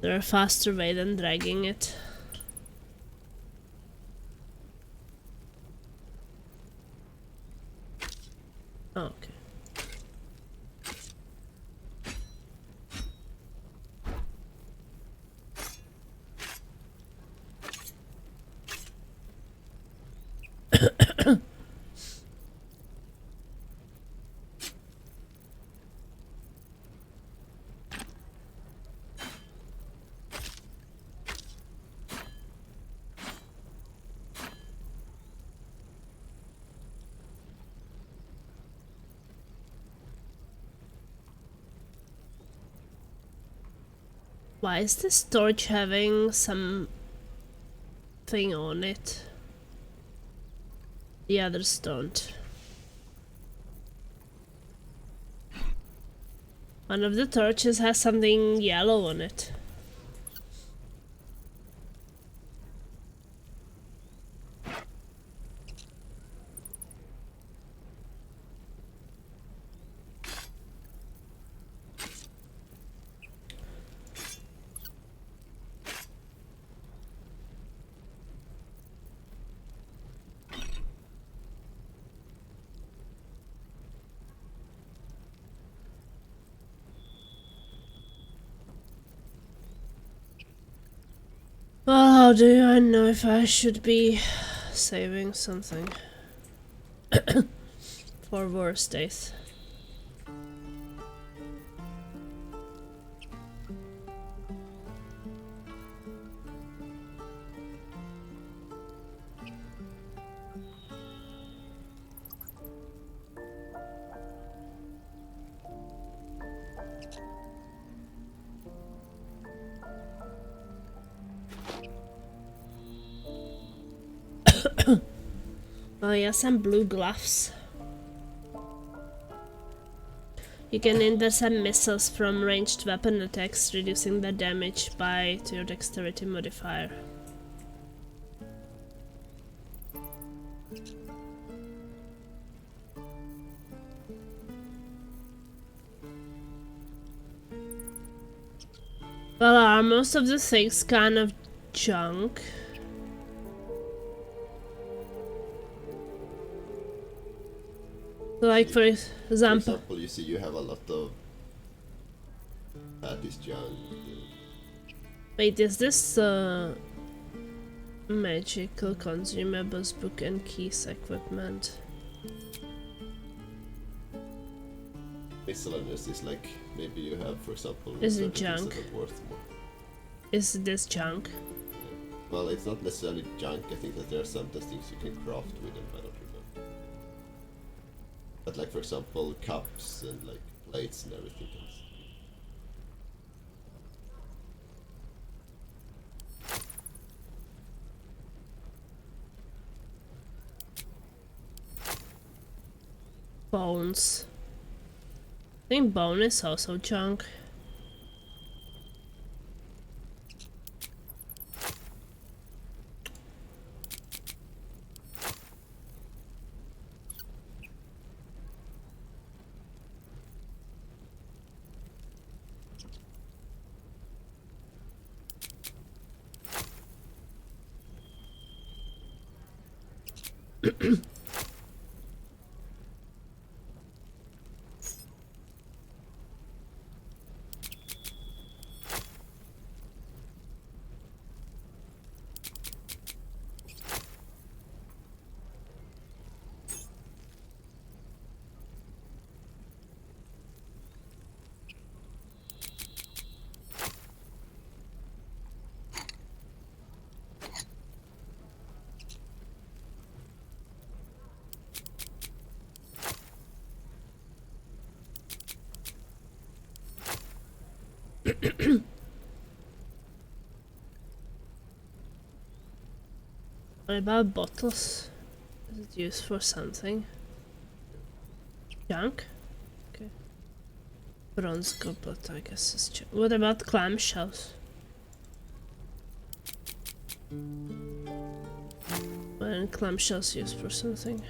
There's a faster way than dragging it. Oh, okay. Why is this torch having some thing on it? The others don't. One of the torches has something yellow on it. Well, how do I know if I should be saving something for worse days? Oh yes, and blue gloves. You can intercept missiles from ranged weapon attacks, reducing the damage by to your dexterity modifier. Well, are most of the things kind of junk? Like for example, you see you have a lot of that is junk. Wait, is this magical consumables, book and keys equipment? Miscellaneous is like maybe you have, for example, is it junk? Worth more. Is this junk? Yeah. Well, it's not necessarily junk. I think that there are some things you can craft with them. I don't remember. But like for example, cups and like plates and everything else. Bones. I think bone is also junk. What about bottles? Is it used for something? Junk? Okay. Bronze goblet, I guess is junk. What about clamshells? When clamshells used for something?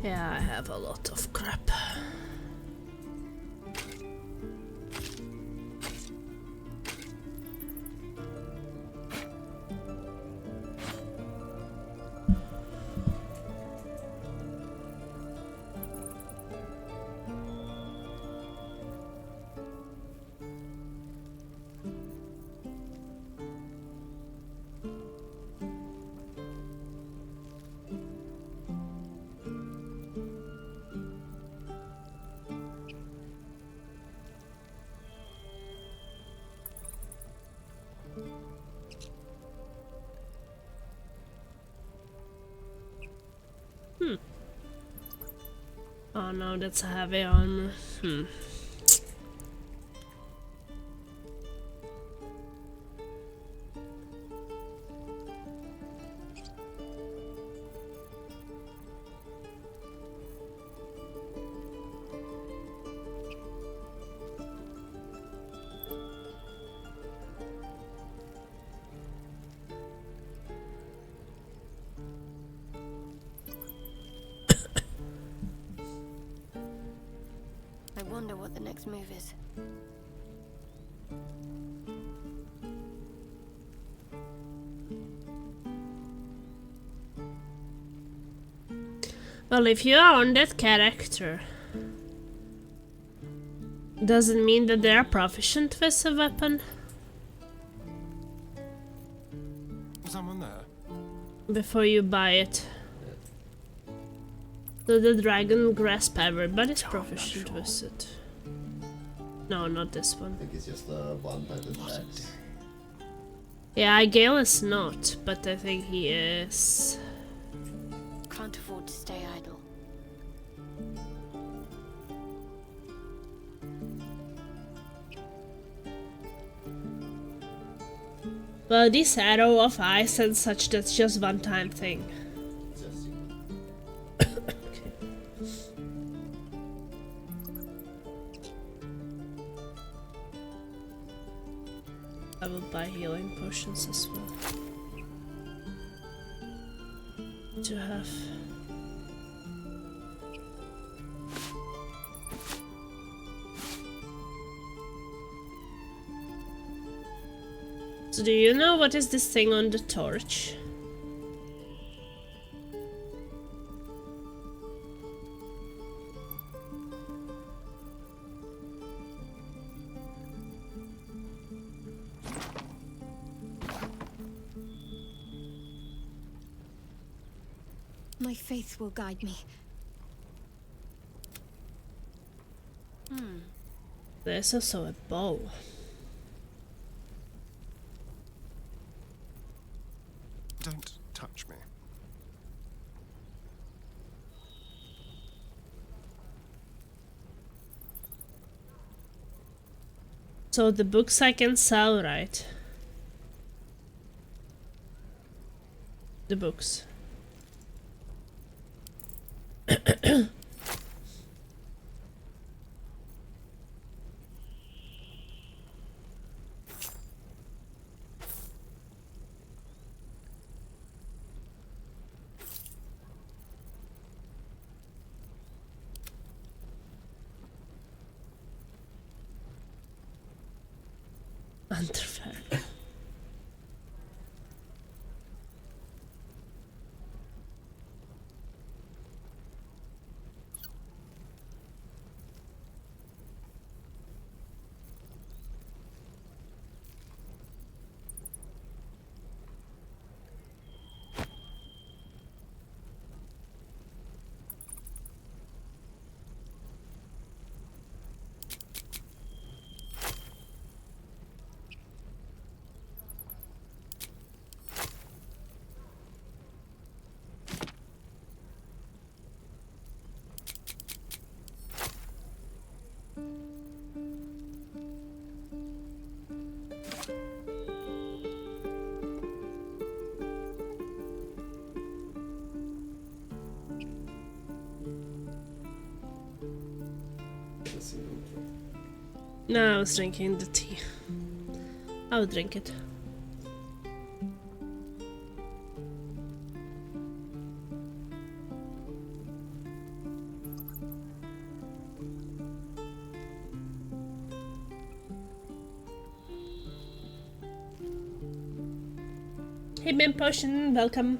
Yeah, I have a lot of crap. Oh no, that's a heavy armor. I wonder what the next move is. Well, if you are on that character, doesn't mean that they are proficient with a weapon. Someone there? Before you buy it. So the dragon grasp everybody's proficient with it. No, not this one. I think it's just a one-time attack. Yeah, Gale is not, but I think he is. Can't afford to stay idle. Well, this arrow of ice and such, that's just one-time thing. I will buy healing potions as well. To have. So do you know what is this thing on the torch? My faith will guide me. There's also a bow. Don't touch me. So the books I can sell, right? The books. Underfair. No, I was drinking the tea. I will drink it. Hey, Bim Potion, welcome.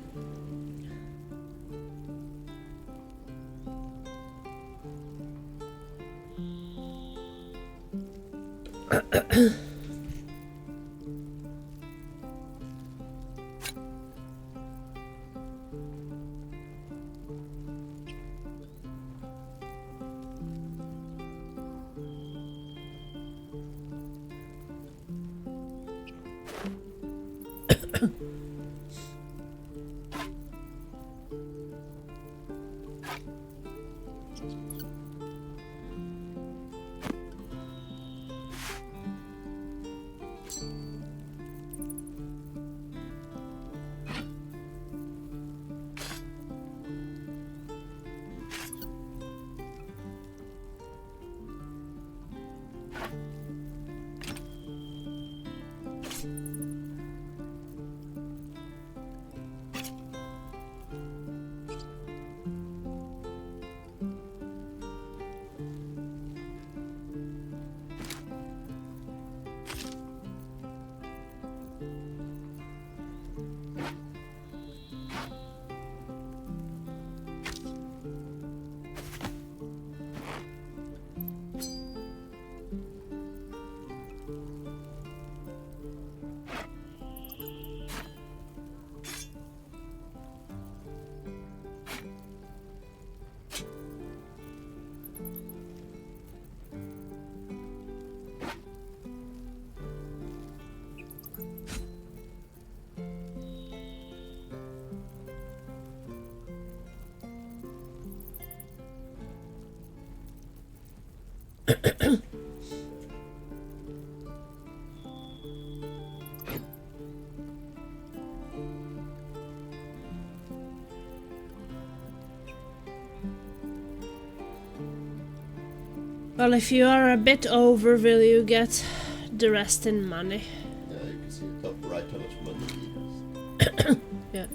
Well, if you are a bit over, will you get the rest in money? Yeah, you can see top right how much money he has. Yeah.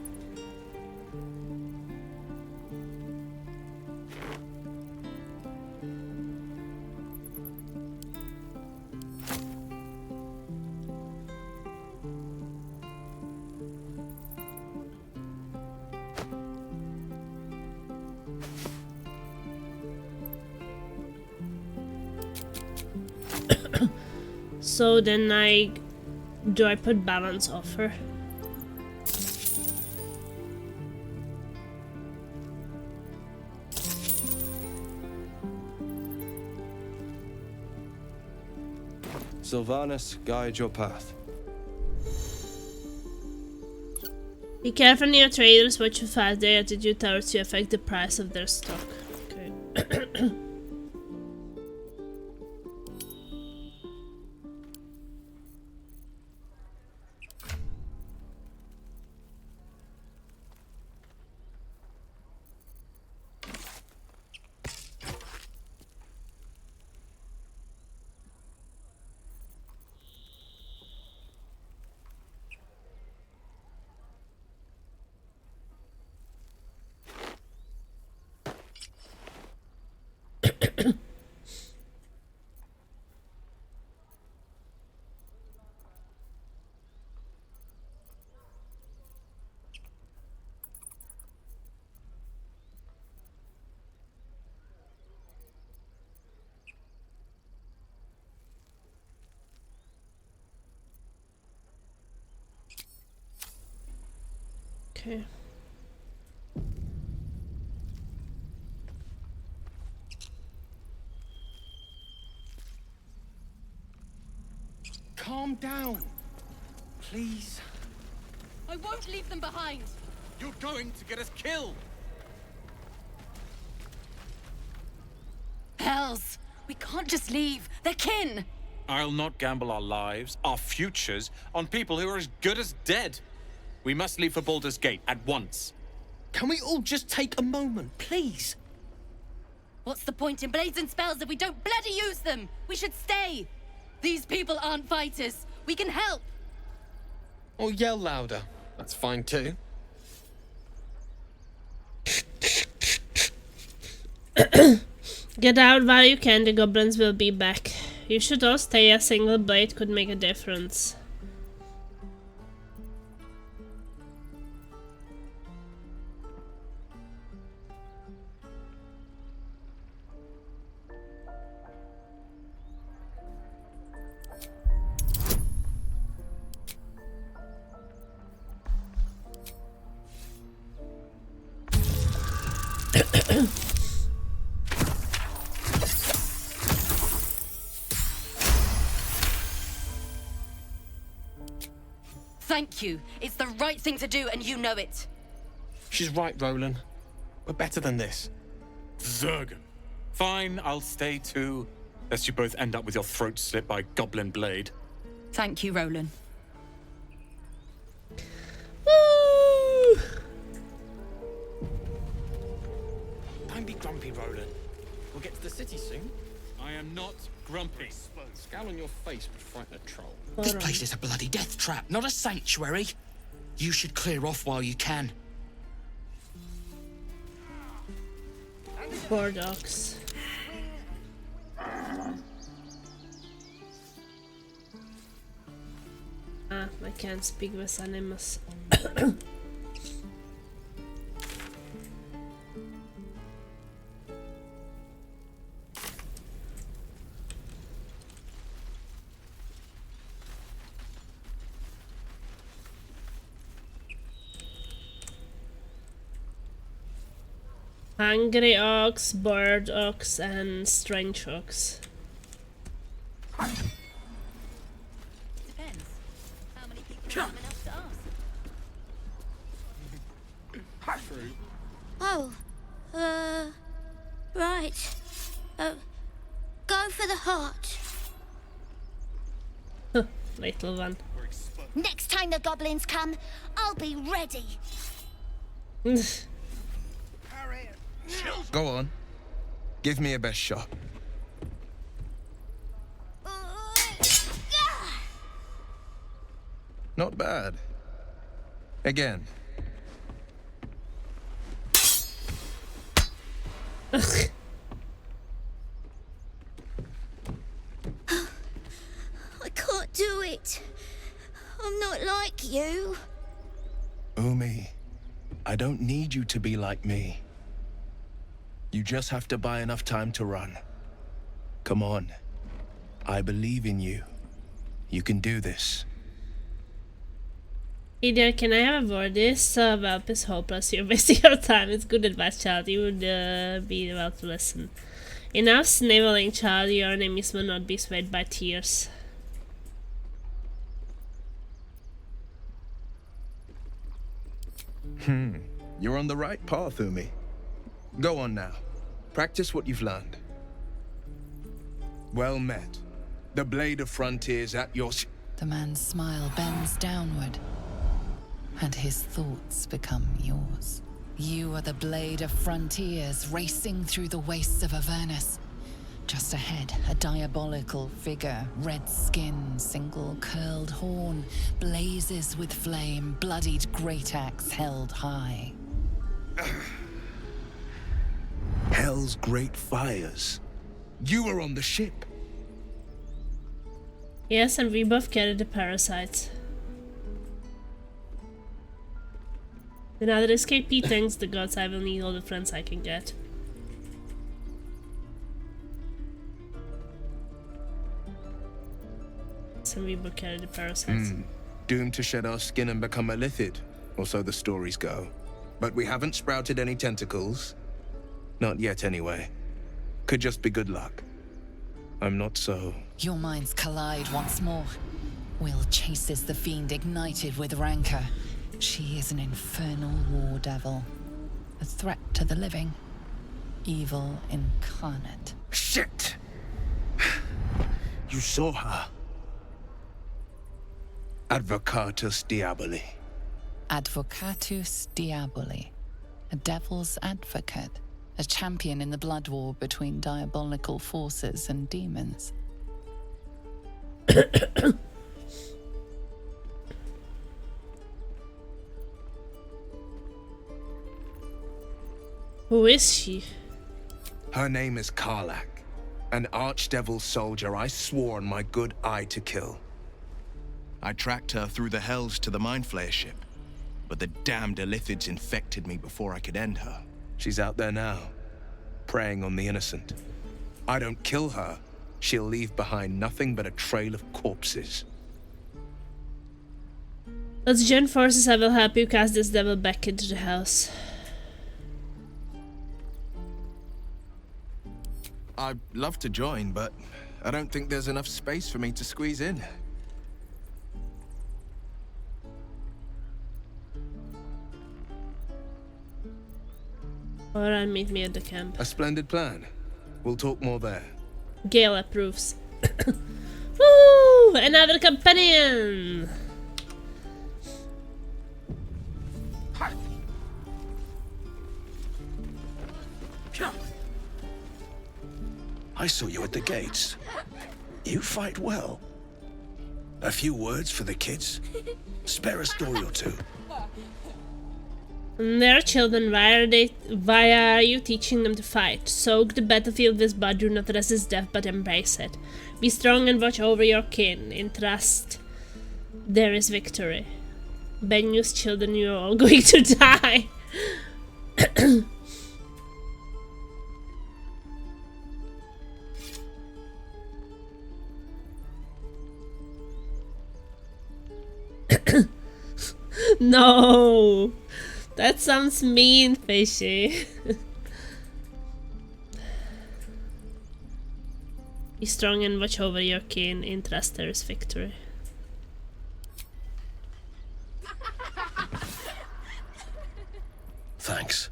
So then do I put balance offer? Sylvanus, guide your path. Be careful near traders, watch how fast their attitude towards you affect the price of their stock. Okay. Okay. Calm down, please. I won't leave them behind. You're going to get us killed. Hells, we can't just leave. They're kin. I'll not gamble our lives, our futures, on people who are as good as dead. We must leave for Baldur's Gate at once. Can we all just take a moment, please? What's the point in blades and spells if we don't bloody use them? We should stay. These people aren't fighters. We can help. Or yell louder. That's fine too. Get out while you can, the goblins will be back. You should all stay, a single blade could make a difference. Thank you. It's the right thing to do, and you know it. She's right, Roland. We're better than this. Zergan. Fine, I'll stay too. Lest you both end up with your throat slit by Goblin Blade. Thank you, Roland. Woo! Don't be grumpy, Roland. We'll get to the city soon. I am not grumpy. Scowl on your face would frighten a troll. This place is a bloody death trap, not a sanctuary. You should clear off while you can. Poor dogs. Ah, I can't speak with animals. Hungry ox, bird ox, and strange ox. Depends. How many people are enough to ask? True. Oh, right. Go for the heart. Little one. Next time the goblins come, I'll be ready. Go on. Give me a best shot. Not bad. Again. I can't do it. I'm not like you. Umi, I don't need you to be like me. You just have to buy enough time to run. Come on. I believe in you. You can do this. Either can I have a word? This whelp is hopeless. You're wasting your time. It's good advice, child. You would be well to listen. Enough sniveling, child. Your enemies will not be swayed by tears. You're on the right path, Umi. Go on now. Practice what you've learned. Well met. The blade of frontiers at your... The man's smile bends downward, and his thoughts become yours. You are the blade of frontiers racing through the wastes of Avernus. Just ahead, a diabolical figure, red skin, single curled horn, blazes with flame, bloodied great axe held high. Hell's great fires. You were on the ship. Yes, and we both carried the parasites. Another escapee, thanks the gods. I will need all the friends I can get. And we both carried the parasites. Doomed to shed our skin and become a lithid, or so the stories go. But we haven't sprouted any tentacles. Not yet, anyway. Could just be good luck. I'm not so... Your minds collide once more. Will chases the fiend ignited with rancor. She is an infernal war devil. A threat to the living. Evil incarnate. Shit! You saw her. Advocatus Diaboli. Advocatus Diaboli. A devil's advocate. A champion in the blood war between diabolical forces and demons. Who is she? Her name is Karlach, an archdevil soldier I swore on my good eye to kill. I tracked her through the hells to the Mindflayer ship, but the damned Illithids infected me before I could end her. She's out there now, preying on the innocent. I don't kill her, she'll leave behind nothing but a trail of corpses. Let's join forces. I will help you cast this devil back into the house. I'd love to join, but I don't think there's enough space for me to squeeze in. Alright, meet me at the camp. A splendid plan. We'll talk more there. Gale approves. Woo! Another companion! I saw you at the gates. You fight well. A few words for the kids? Spare a story or two. They're children. Why are you teaching them to fight? Soak the battlefield with blood. Do not resist death, but embrace it. Be strong and watch over your kin. In trust, there is victory. Bad news, children, you are all going to die. No, that sounds mean, Fishy. Be strong and watch over your kin. In trust, there is victory. Thanks.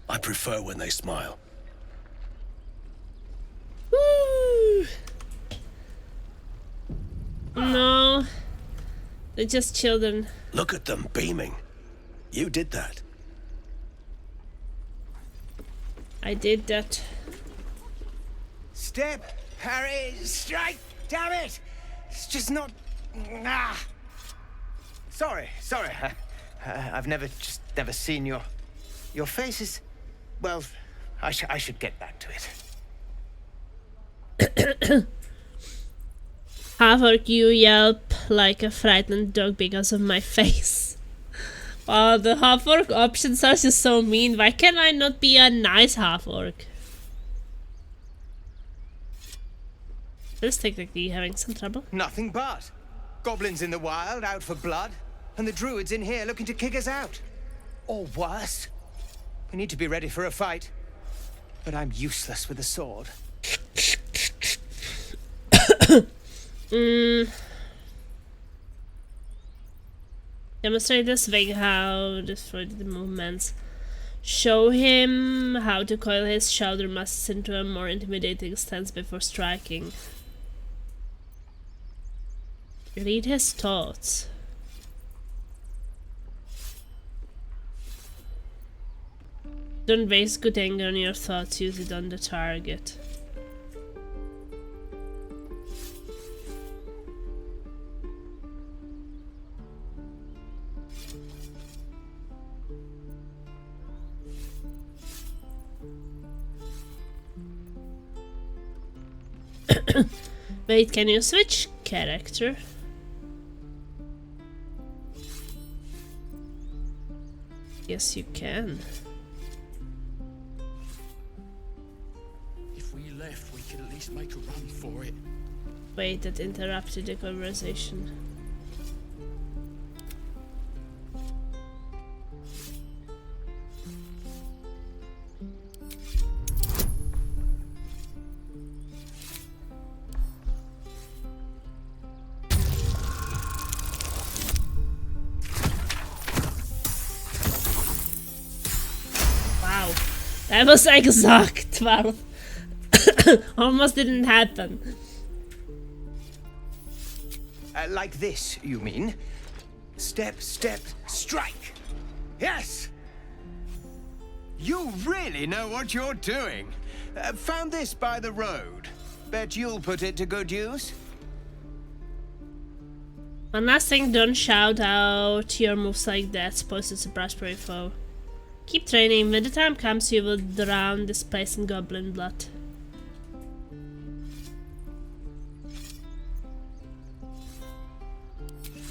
I prefer when they smile. Woo! No, they're just children. Look at them beaming. You did that. I did that. Step, parry, strike, damn it! It's just not... Ah. Sorry. I've never seen your faces. Well, I should get back to it. Half-Orc, you yelp like a frightened dog because of my face. Wow, the Half-Orc options are just so mean. Why can I not be a nice Half-Orc? This technically having some trouble. Nothing but goblins in the wild out for blood, and the druids in here looking to kick us out. Or worse. We need to be ready for a fight. But I'm useless with a sword. Demonstrate the swing, how destroy the movements. Show him how to coil his shoulder muscles into a more intimidating stance before striking. Read his thoughts. Don't waste good anger on your thoughts, use it on the target. Wait, can you switch character? Yes, you can. If we left, we could at least make a run for it. Wait, that interrupted the conversation. That was exact 12. Almost didn't happen. Like this, you mean? Step, step, strike. Yes! You really know what you're doing. Found this by the road. Bet you'll put it to good use. One last thing, don't shout out your moves like that. Supposed to surprise prey foe. Keep training. When the time comes, you will drown this place in goblin blood.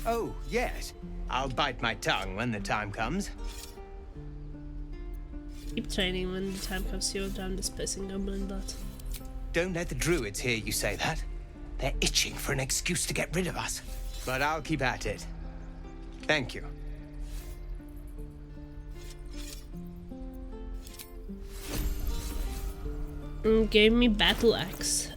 Oh, yes. I'll bite my tongue when the time comes. Keep training. When the time comes, you will drown this place in goblin blood. Don't let the druids hear you say that. They're itching for an excuse to get rid of us. But I'll keep at it. Thank you. Gave me battle axe.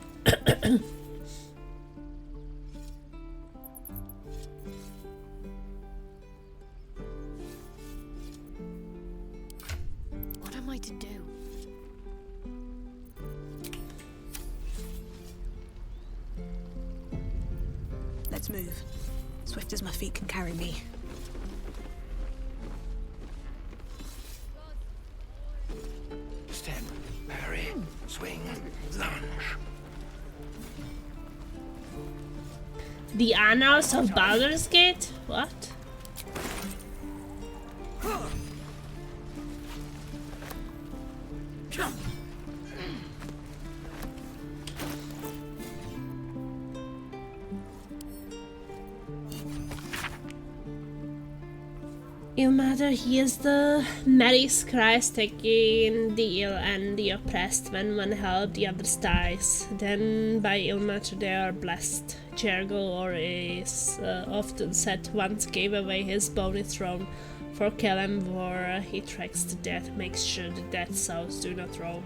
What am I to do? Let's move. Swift as my feet can carry me. Step, parry, swing, lunge. The Annals of Baldur's Gate? What? Ilmater, he is the Mary's Christ taking the ill and the oppressed. When one help, the others dies. Then by Ilmater they are blessed. Jergel or is often said once gave away his bony throne for Kalambor. He tracks the dead, makes sure the dead souls do not roam.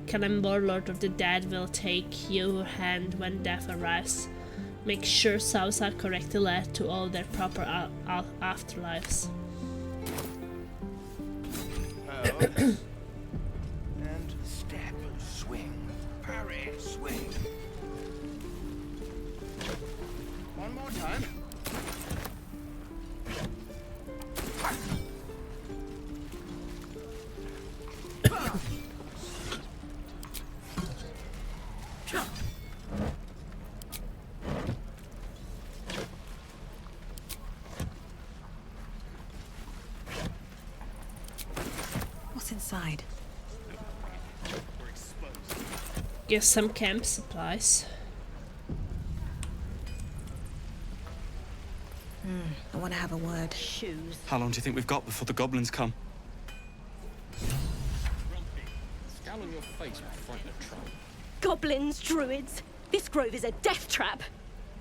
Kalambor, Lord of the Dead, will take your hand when death arrives. Make sure souls are correctly led to all their proper afterlives. And step, swing, parry, swing. One more time. outside. Get some camp supplies. I want to have a word. Shoes. How long do you think we've got before the goblins come? Scowl on your face will frighten a troll. Goblins, druids. This grove is a death trap.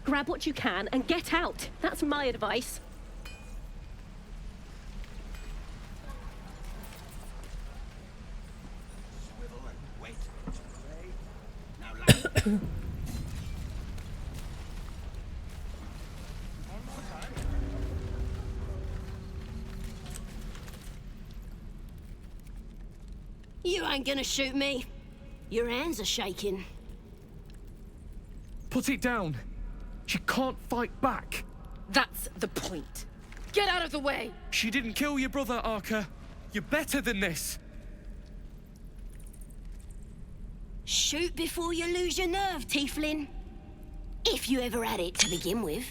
Grab what you can and get out. That's my advice. You ain't gonna shoot me. Your hands are shaking. Put it down. She can't fight back. That's the point. Get out of the way! She didn't kill your brother, Arca. You're better than this. Shoot before you lose your nerve, Tiefling. If you ever had it to begin with.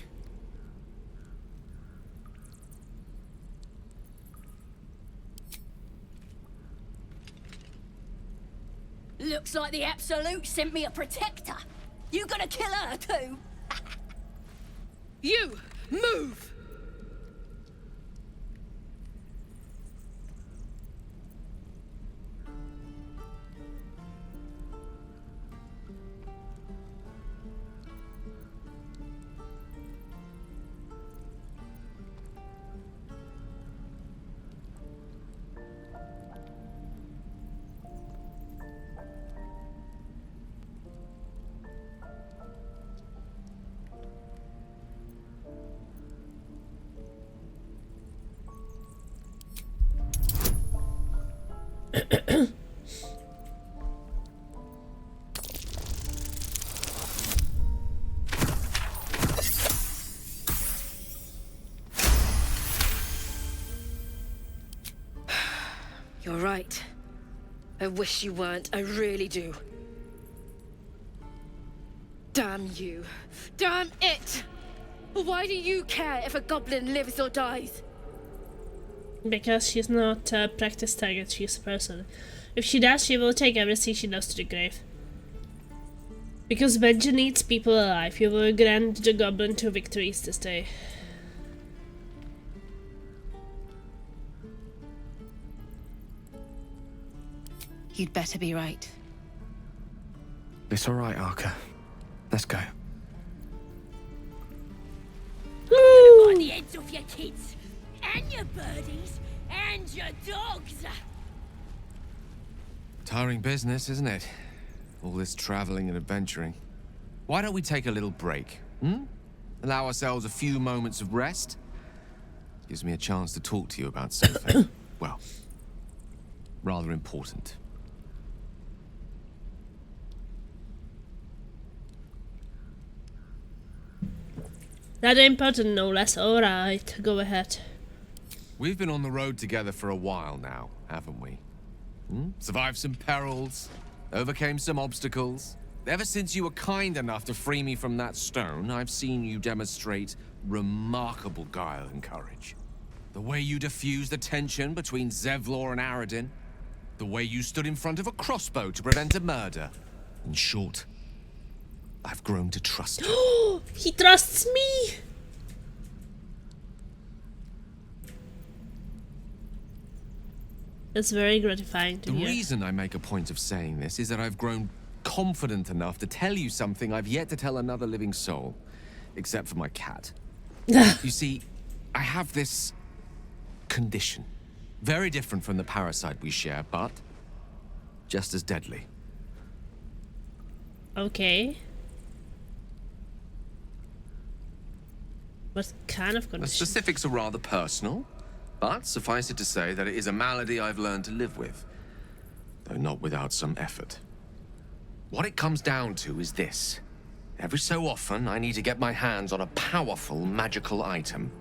Looks like the Absolute sent me a protector. You gonna kill her too? You, move! You're right. I wish you weren't. I really do. Damn you. Damn it! Why do you care if a goblin lives or dies? Because she's not a practice target, she's a person. If she does, she will take everything she does to the grave. Because Benji needs people alive, you will grant the goblin 2 victories this day. You'd better be right. It's all right, Arca. Let's go. You're gonna bite the heads off your kids, and your birdies, and your dogs. Tiring business, isn't it? All this traveling and adventuring. Why don't we take a little break, Allow ourselves a few moments of rest? Gives me a chance to talk to you about something, well, rather important. Rather important, no less. Alright, go ahead. We've been on the road together for a while now, haven't we? Survived some perils, overcame some obstacles. Ever since you were kind enough to free me from that stone, I've seen you demonstrate remarkable guile and courage. The way you diffused the tension between Zevlor and Aradin. The way you stood in front of a crossbow to prevent a murder. In short, I've grown to trust you. He trusts me! It's very gratifying to hear. The reason I make a point of saying this is that I've grown confident enough to tell you something I've yet to tell another living soul. Except for my cat. You see, I have this condition. Very different from the parasite we share, but just as deadly. Okay. What kind of condition? The specifics are rather personal, but suffice it to say that it is a malady I've learned to live with, though not without some effort. What it comes down to is this. Every so often, I need to get my hands on a powerful magical item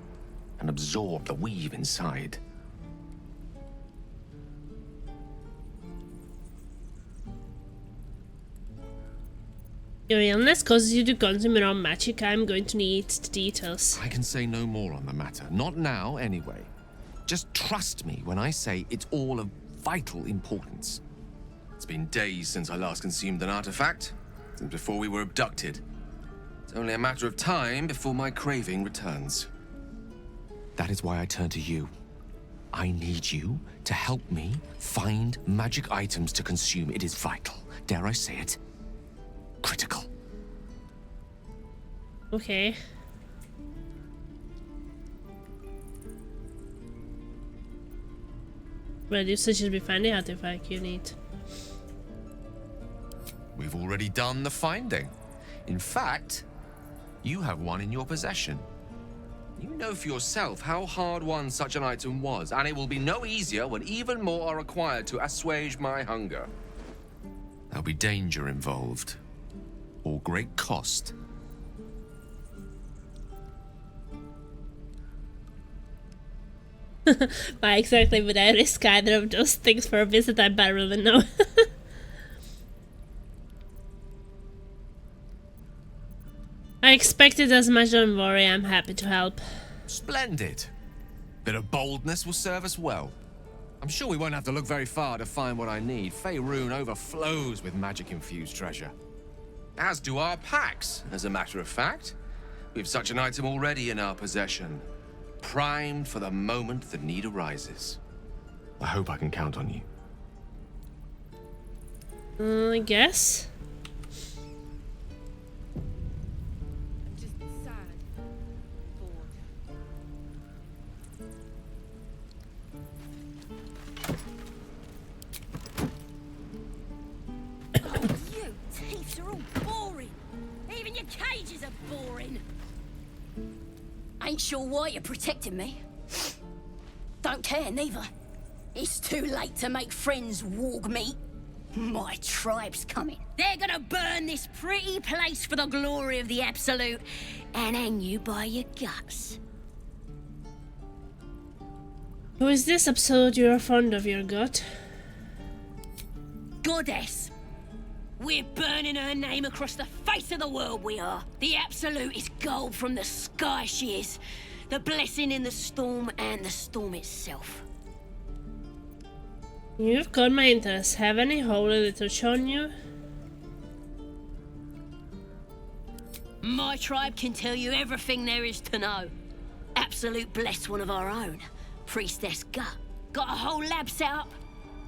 and absorb the weave inside. Your illness causes you to consume your own magic. I'm going to need the details. I can say no more on the matter. Not now, anyway. Just trust me when I say it's all a vital importance. It's been days since I last consumed an artifact, since before we were abducted. It's only a matter of time before my craving returns. That is why I turn to you. I need you to help me find magic items to consume. It is vital. Dare I say it? Critical. Okay. Well, you suggest we find the artifact you need. We've already done the finding. In fact, you have one in your possession. You know for yourself how hard won such an item was, and it will be no easier when even more are required to assuage my hunger. There'll be danger involved, or great cost. Why exactly would I risk either of those things for a visit? I better than know. I expected as much, don't worry, I'm happy to help. Splendid. Bit of boldness will serve us well. I'm sure we won't have to look very far to find what I need. Faerun overflows with magic-infused treasure. As do our packs, as a matter of fact. We've such an item already in our possession. Primed for the moment the need arises. I hope I can count on you. I guess. You teeth are all boring. Even your cages are boring. Ain't sure why you're protecting me. Don't care, neither. It's too late to make friends, warg meat. My tribe's coming. They're gonna burn this pretty place for the glory of the Absolute and hang you by your guts. Who is this Absolute you're fond of, your gut? Goddess. We're burning her name across the face of the world, we are. The Absolute is gold from the sky, she is. The blessing in the storm and the storm itself. You've got my interest. Have any holy literature on you? My tribe can tell you everything there is to know. Absolute bless one of our own. Priestess Gut. Got a whole lab set up.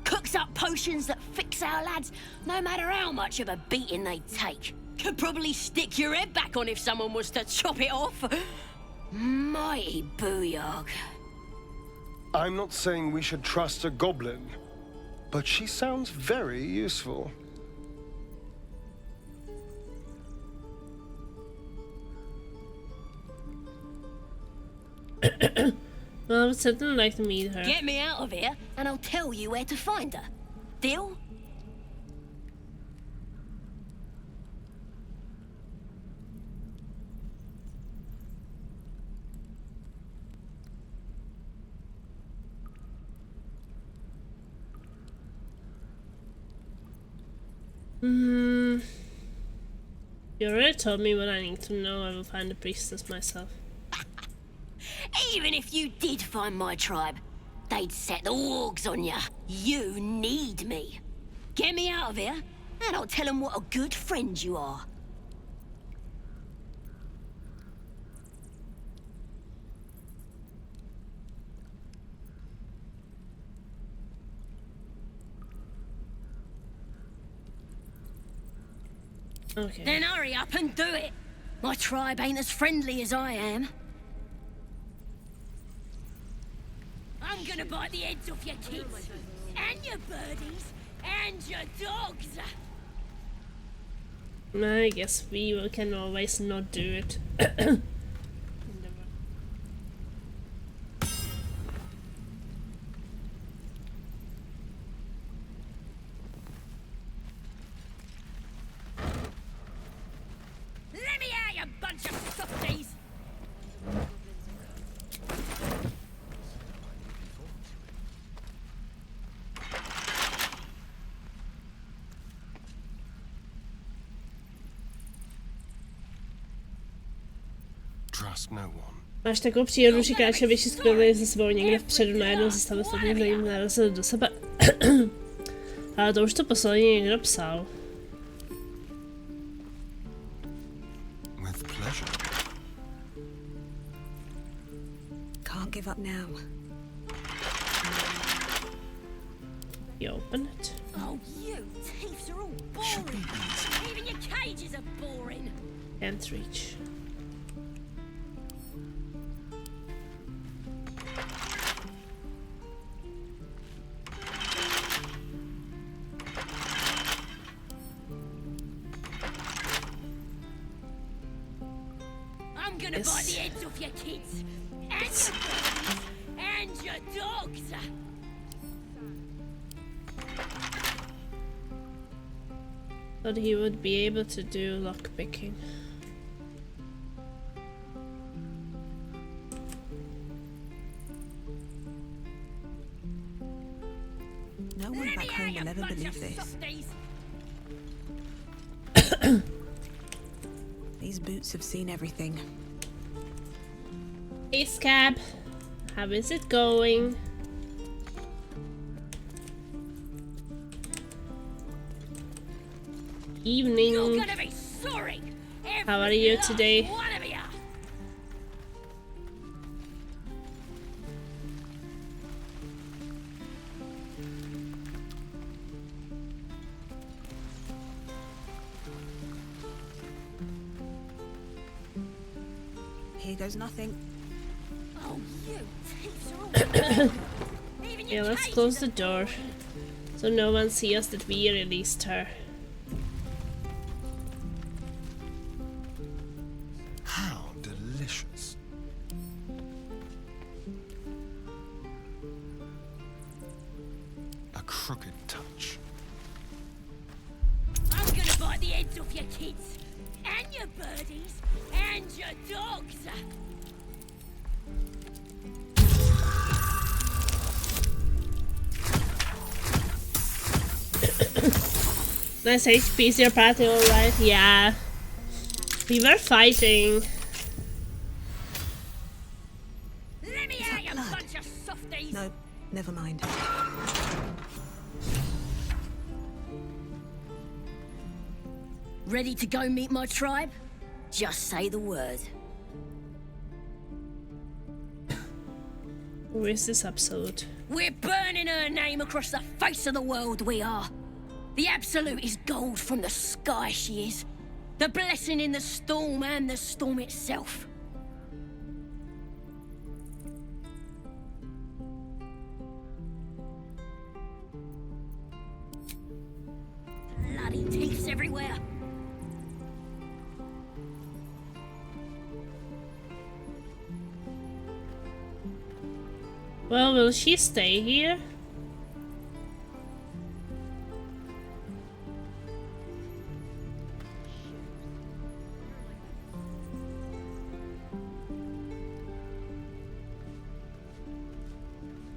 Cooks up potions that fix our lads, no matter how much of a beating they take. Could probably stick your head back on if someone was to chop it off. Mighty booyog. I'm not saying we should trust a goblin, but she sounds very useful. Well, I would certainly like to meet her. Get me out of here, and I'll tell you where to find her. Deal? You already told me what I need to know. I will find the priestess myself. Even if you did find my tribe, they'd set the wargs on you. You need me. Get me out of here, and I'll tell them what a good friend you are. Okay. Then hurry up and do it. My tribe ain't as friendly as I am. I'm gonna bite the heads off your kids, and your birdies, and your dogs. I guess we can always not do it. Let me out, you bunch of softies! Trust no one. Máš takovou přírodu, říká, že větší skvělé ze sebou někde vpředu najednou se stalo stejně zajímavé do sebe. Ale to už to poslední někdo psal. With pleasure. Can't give up now. You open it. Oh, you thieves are all boring. Even your cages are boring. Can't reach. I'm gonna bite the heads off your kids and your birds and your dogs. Thought he would be able to do lockpicking. No one back home will ever believe this. These boots have seen everything. Hey Scab, how is it going? Evening. You're gonna be sorry. How are you today? One of you. Here goes nothing. Oh, you thieves are all Yeah, let's close the door so no one sees that we released her. How delicious. A crooked touch. I'm gonna bite the heads off your kids and your birdies and your dogs. Nice HP, is your party alright? Yeah. We were fighting. Let me out, you bunch of softies. No, never mind. Ready to go meet my tribe? Just say the word. Who is this Absolute? We're burning her name across the face of the world, we are. The Absolute is gold from the sky, she is. The blessing in the storm and the storm itself. Bloody thieves everywhere. Well, will she stay here?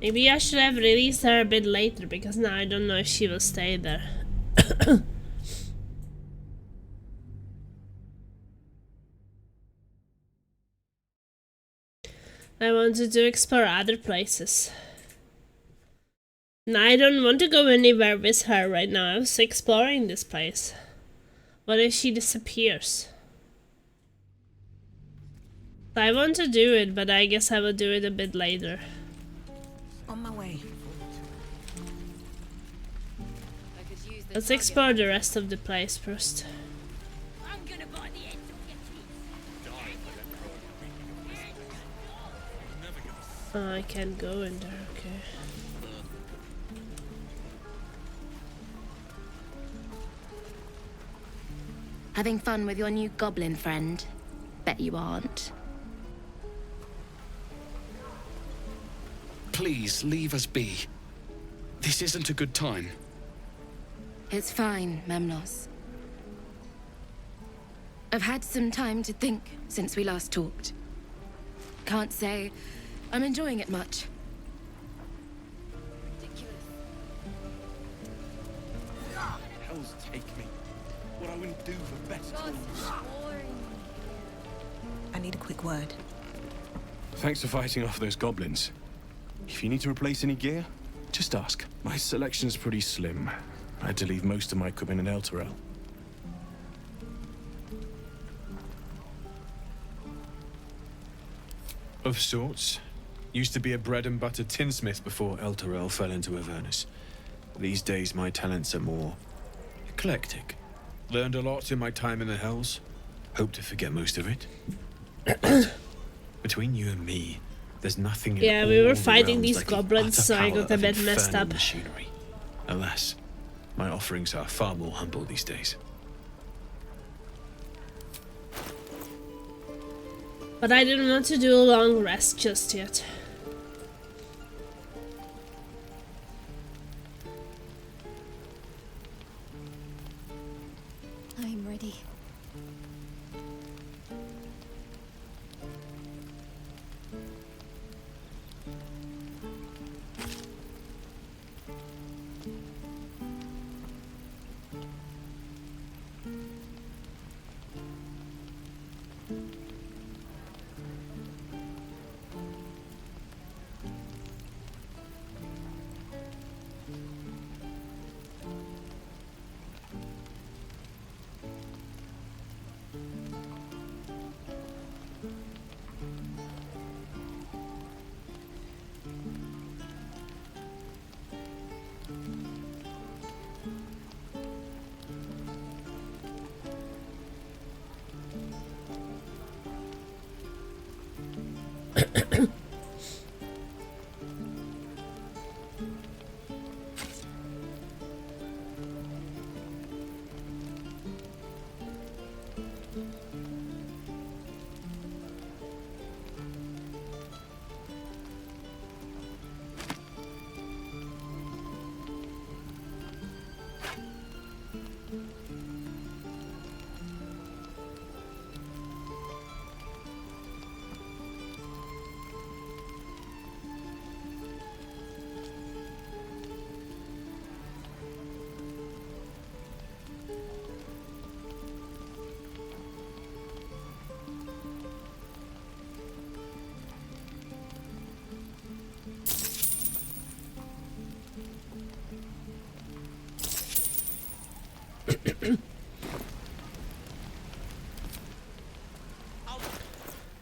Maybe I should have released her a bit later, because now I don't know if she will stay there. I wanted to explore other places. No, I don't want to go anywhere with her right now. I was exploring this place. What if she disappears? I want to do it, but I guess I will do it a bit later. On my way. Let's explore the rest of the place first. I'm gonna bite the heads off your kids. Oh, I can't go in there, okay. Having fun with your new goblin friend? Bet you aren't. Please, leave us be. This isn't a good time. It's fine, Memnos. I've had some time to think since we last talked. Can't say I'm enjoying it much. Hells take me. What I wouldn't do for better cause. I need a quick word. Thanks for fighting off those goblins. If you need to replace any gear, Just ask. My selection's pretty slim. I had to leave most of my equipment in Elturel. Of sorts. Used to be a bread and butter tinsmith before Elturel fell into Avernus. These days my talents are more eclectic. Learned a lot in my time in the Hells. Hope to forget most of it. But between you and me, there's nothing in Yeah, we were all the fighting realms these like the goblins, utter so I power got a of bit messed infernal up. Machinery. Alas, my offerings are far more humble these days. But I didn't want to do a long rest just yet. I'm ready.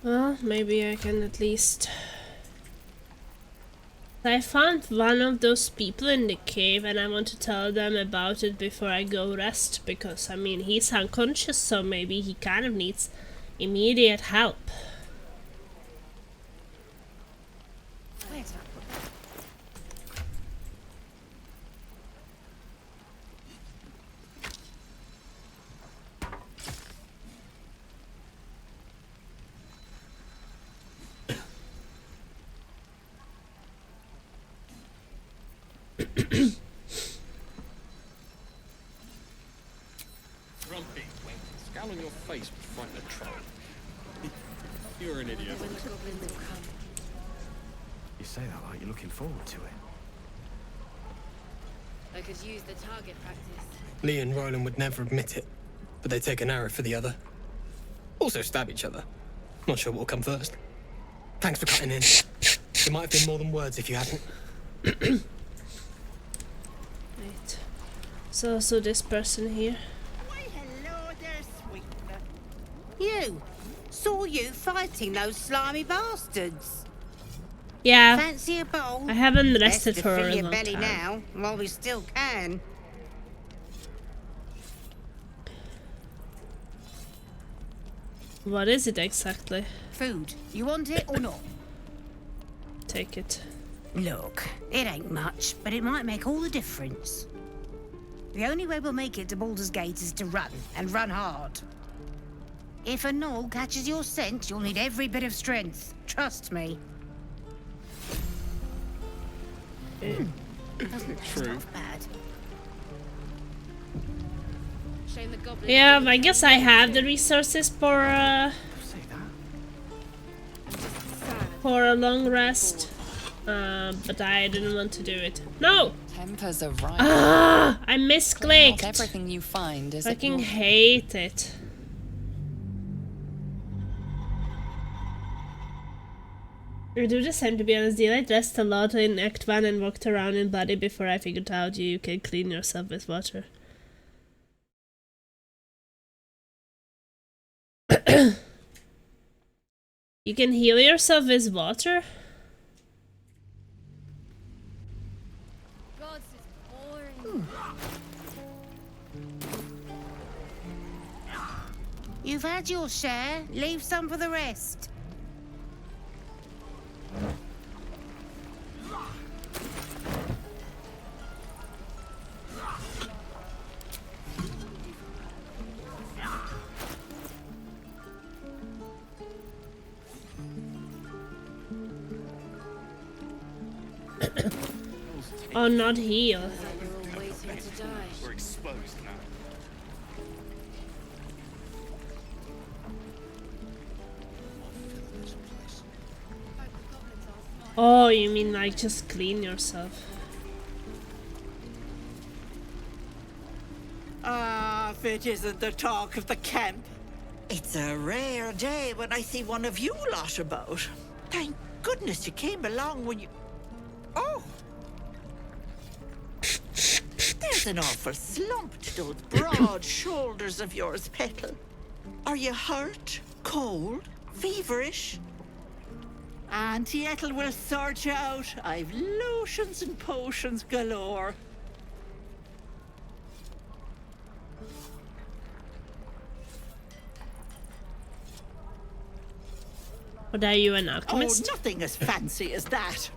Well, maybe I can at least... I found one of those people in the cave and I want to tell them about it before I go rest, because I mean he's unconscious, so maybe he kind of needs immediate help. Grumpy, scowl on your face would frighten a troll. You're an idiot. You say that like you're looking forward to it. I could use the target practice. Lee and Roland would never admit it, but they take an arrow for the other. Also stab each other. Not sure what will come first. Thanks for cutting in. It might have been more than words if you hadn't. Right. So this person here. Hello there, sweetheart. You! Saw you fighting those slimy bastards. Yeah. Fancy a bowl? I haven't Best rested to for fill a your long belly time. now, while we still can. What is it exactly? Food. You want it or not? Take it. Look, it ain't much, but it might make all the difference. The only way we'll make it to Baldur's Gate is to run, and run hard. If a gnoll catches your scent, you'll need every bit of strength. Trust me. True. Bad. Yeah, I guess I have the resources for a long rest, but I didn't want to do it. No! Tempers are right. Ah! I misclicked. Not everything you find is Fucking hate it. I do the same, to be honest. I dressed a lot in Act 1 and walked around in bloody before I figured out you can clean yourself with water. You can heal yourself with water? You've had your share. Leave some for the rest. Oh, not heal. We're exposed now. Oh, you mean like just clean yourself? Ah, if it isn't the talk of the camp. It's a rare day when I see one of you lot about. Thank goodness you came along when you... Oh! There's an awful slump to those broad shoulders of yours, Petal. Are you hurt? Cold? Feverish? Auntie Ethel will sort you out. I've lotions and potions galore. What are you, an alchemist? Oh, nothing as fancy as that.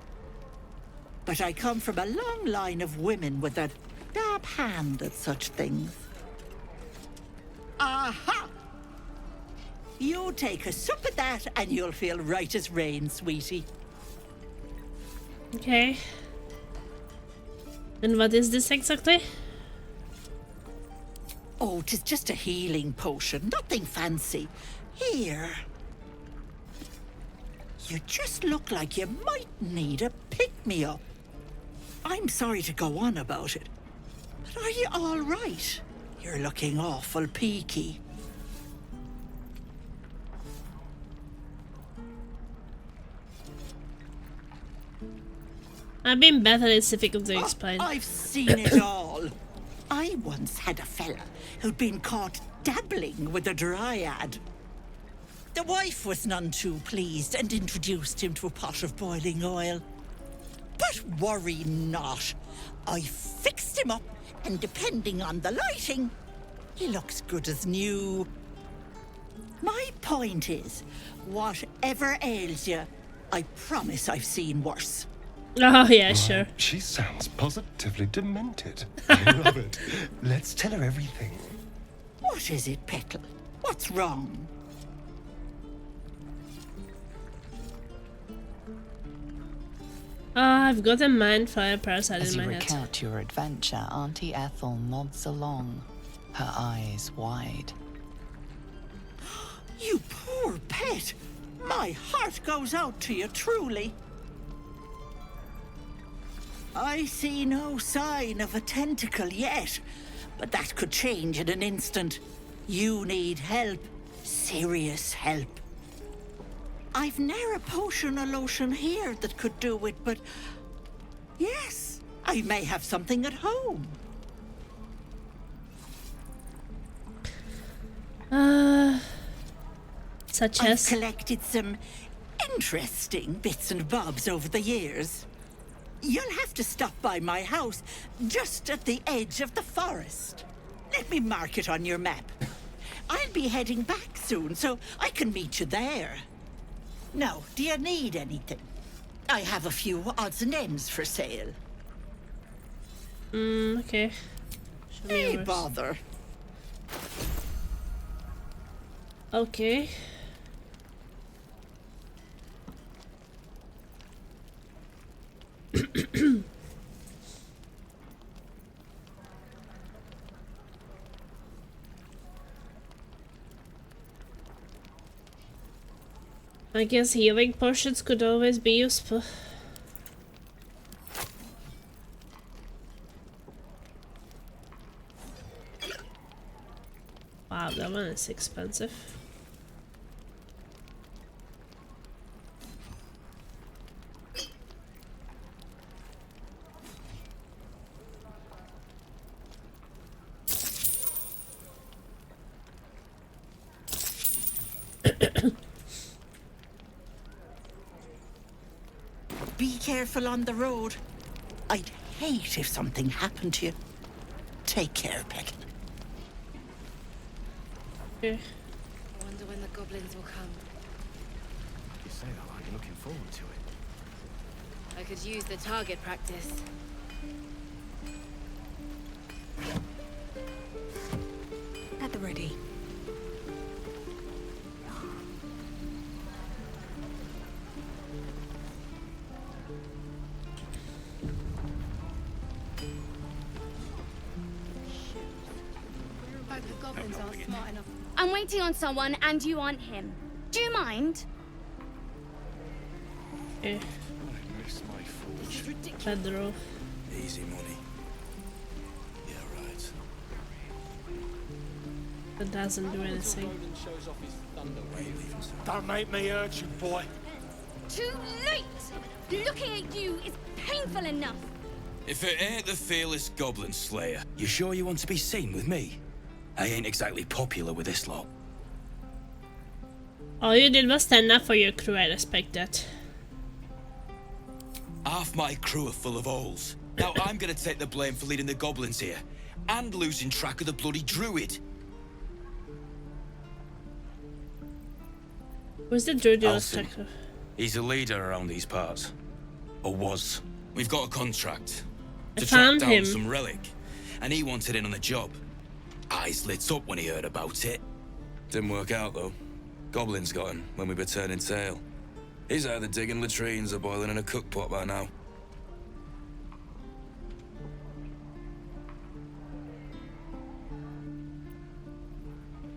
But I come from a long line of women with a dab hand at such things. Aha! You take a sup of that and you'll feel right as rain, sweetie. Okay. And what is this exactly? Oh, 'tis just a healing potion, nothing fancy. Here. You just look like you might need a pick-me-up. I'm sorry to go on about it, but are you all right? You're looking awful peaky. I've been better, it's difficult to explain. I've seen it all. I once had a fella who'd been caught dabbling with a dryad. The wife was none too pleased and introduced him to a pot of boiling oil. But worry not. I fixed him up, and depending on the lighting, he looks good as new. My point is, whatever ails you, I promise I've seen worse. Oh, yeah, sure. She sounds positively demented. I love it. Let's tell her everything. What is it, Petal? What's wrong? I've got a mind fire parasite As in you my head. recount your adventure, Auntie Ethel nods along, her eyes wide. You poor pet! My heart goes out to you, truly. I see no sign of a tentacle yet, but that could change in an instant. You need help. Serious help. I've ne'er a potion or lotion here that could do it, but... yes, I may have something at home. Such as? I've collected some interesting bits and bobs over the years. You'll have to stop by my house, just at the edge of the forest. Let me mark it on your map. I'll be heading back soon, so I can meet you there. Now, do you need anything? I have a few odds and ends for sale. Okay. Show me Hey, yours. bother. Okay. I guess healing potions could always be useful. Wow, that one is expensive. be careful on the road. I'd hate if something happened to you. Take care, Peck. I wonder when the goblins will come. You say that like you're looking forward to it. I could use the target practice. At the ready. The goblins aren't smart enough. I'm waiting on someone and you aren't him. Do you mind? Okay. I miss my forge. Pedro. Easy money. Yeah, right. That doesn't do anything. Don't make me hurt you, boy. Too late! Looking at you is painful enough. If it ain't the fearless goblin slayer, you sure you want to be seen with me? I ain't exactly popular with this lot. All you did was stand up for your crew, I respect that. Half my crew are full of holes. Now I'm gonna take the blame for leading the goblins here, and losing track of the bloody druid. Who's the druid you lost Alton. track of? He's a leader around these parts. Or was. We've got a contract I to track found down him. some relic, and he wanted in on the job. Eyes lit up when he heard about it. Didn't work out, though. Goblins got him when we were turning tail. He's either digging latrines or boiling in a cookpot by now.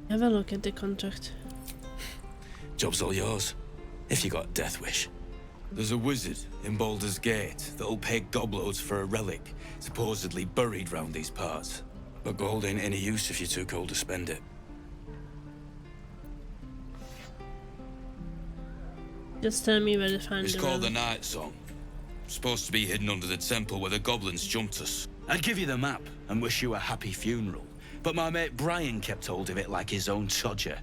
Have a look at the contract. Job's all yours, if you got a death wish. There's a wizard in Baldur's Gate that'll pay gobloads for a relic supposedly buried round these parts. But gold ain't any use if you're too cold to spend it. Just tell me where to find It's the called the relic. Night Song. Supposed to be hidden under the temple where the goblins jumped us. I'd give you the map and wish you a happy funeral, but my mate Brian kept hold of it like his own todger.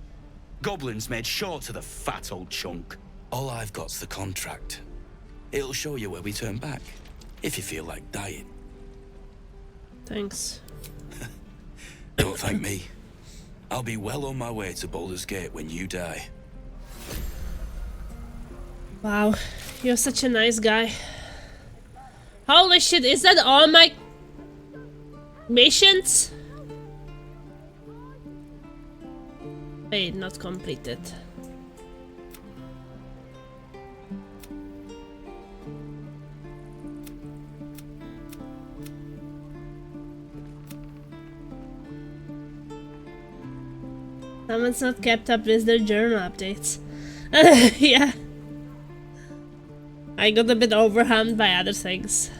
Goblins made sure to the fat old chunk. All I've got's the contract. It'll show you where we turn back, if you feel like dying. Thanks. Don't thank me. I'll be well on my way to Baldur's Gate when you die. Wow, you're such a nice guy. Holy shit, is that all my missions? Wait, not completed. Someone's not kept up with their journal updates. Yeah. I got a bit overwhelmed by other things.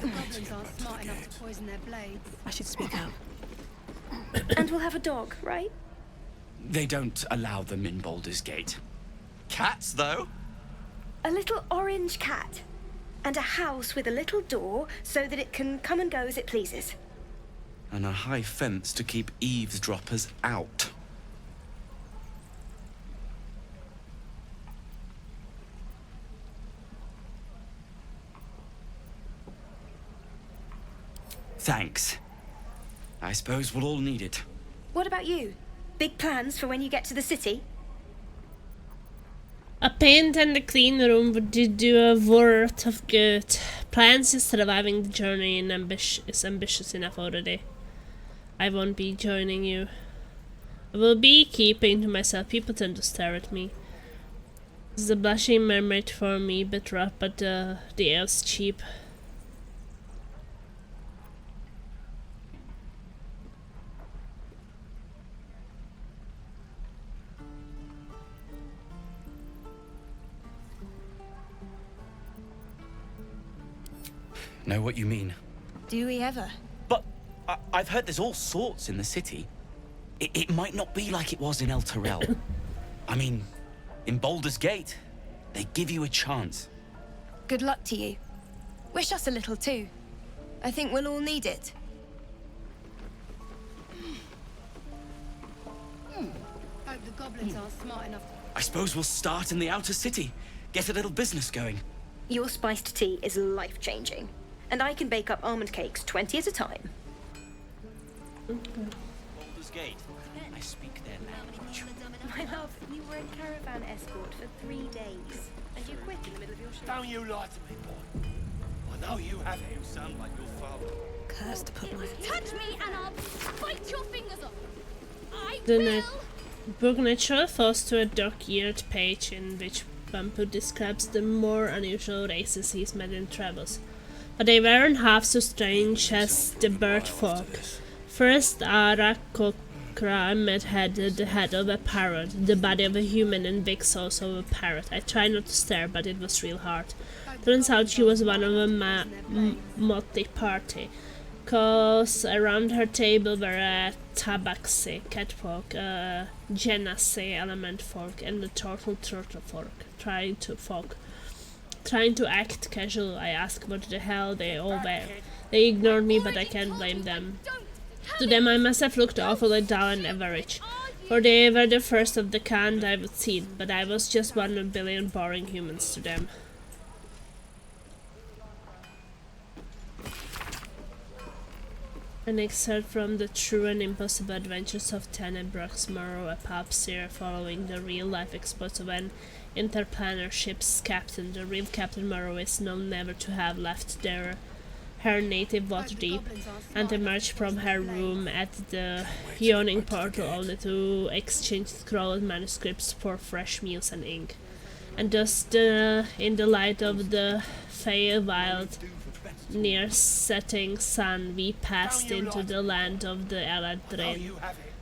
The goblins aren't smart enough to poison their blades. I should speak out. And we'll have a dog, right? They don't allow them in Baldur's Gate. Cats, though? A little orange cat. And a house with a little door so that it can come and go as it pleases. And a high fence to keep eavesdroppers out. Thanks. I suppose we'll all need it. What about you? Big plans for when you get to the city? A paint and a clean room would do a world of good. Plans is surviving the journey and is ambitious enough already. I won't be joining you. I will be keeping to myself. People tend to stare at me. This is a blushing mermaid for me, bit rough, but the ale's cheap. Know what you mean? Do we ever? But I've heard there's all sorts in the city. It might not be like it was in El Terrell. I mean, in Baldur's Gate, they give you a chance. Good luck to you. Wish us a little too. I think we'll all need it. Hope the goblins aren't smart enough. I suppose we'll start in the outer city. Get a little business going. Your spiced tea is life-changing. And I can bake up almond cakes 20 at a time. Baldur's Gate. I speak their language. My love, you were a caravan escort for 3 days. And you quit in the middle of your shift. Don't you lie to me, boy. I know you have it. You sound like your father. Curse to put my... Touch me and I'll bite your fingers off. I The will. book naturally falls to a dog-eared page in which Bumpo describes the more unusual races he's met in travels. But they weren't half so strange as the bird folk. First, Arakokra had the head of a parrot, the body of a human, and Vix also a parrot. I tried not to stare, but it was real hard. Turns out she was one of a motley party, cause around her table were a tabaxi, catfolk, a genasi, element folk, and a turtle folk, trying to act casual. I asked what the hell they all were. They ignored me, but I can't blame them. To them I must have looked awfully dull and average, for they were the first of the kind I would seen, but I was just 1 of a billion boring humans to them. An excerpt from The True and Impossible Adventures of Tenebrooks Morrow, a pulp series following the real-life exploits of an interplanar ship's captain. The real Captain Morrow is known never to have left her native Waterdeep, and emerged from her room at the yawning portal only to exchange scrolled manuscripts for fresh meals and ink. And thus, in the light of the Feywild near setting sun, we passed into the land of the Eladrin.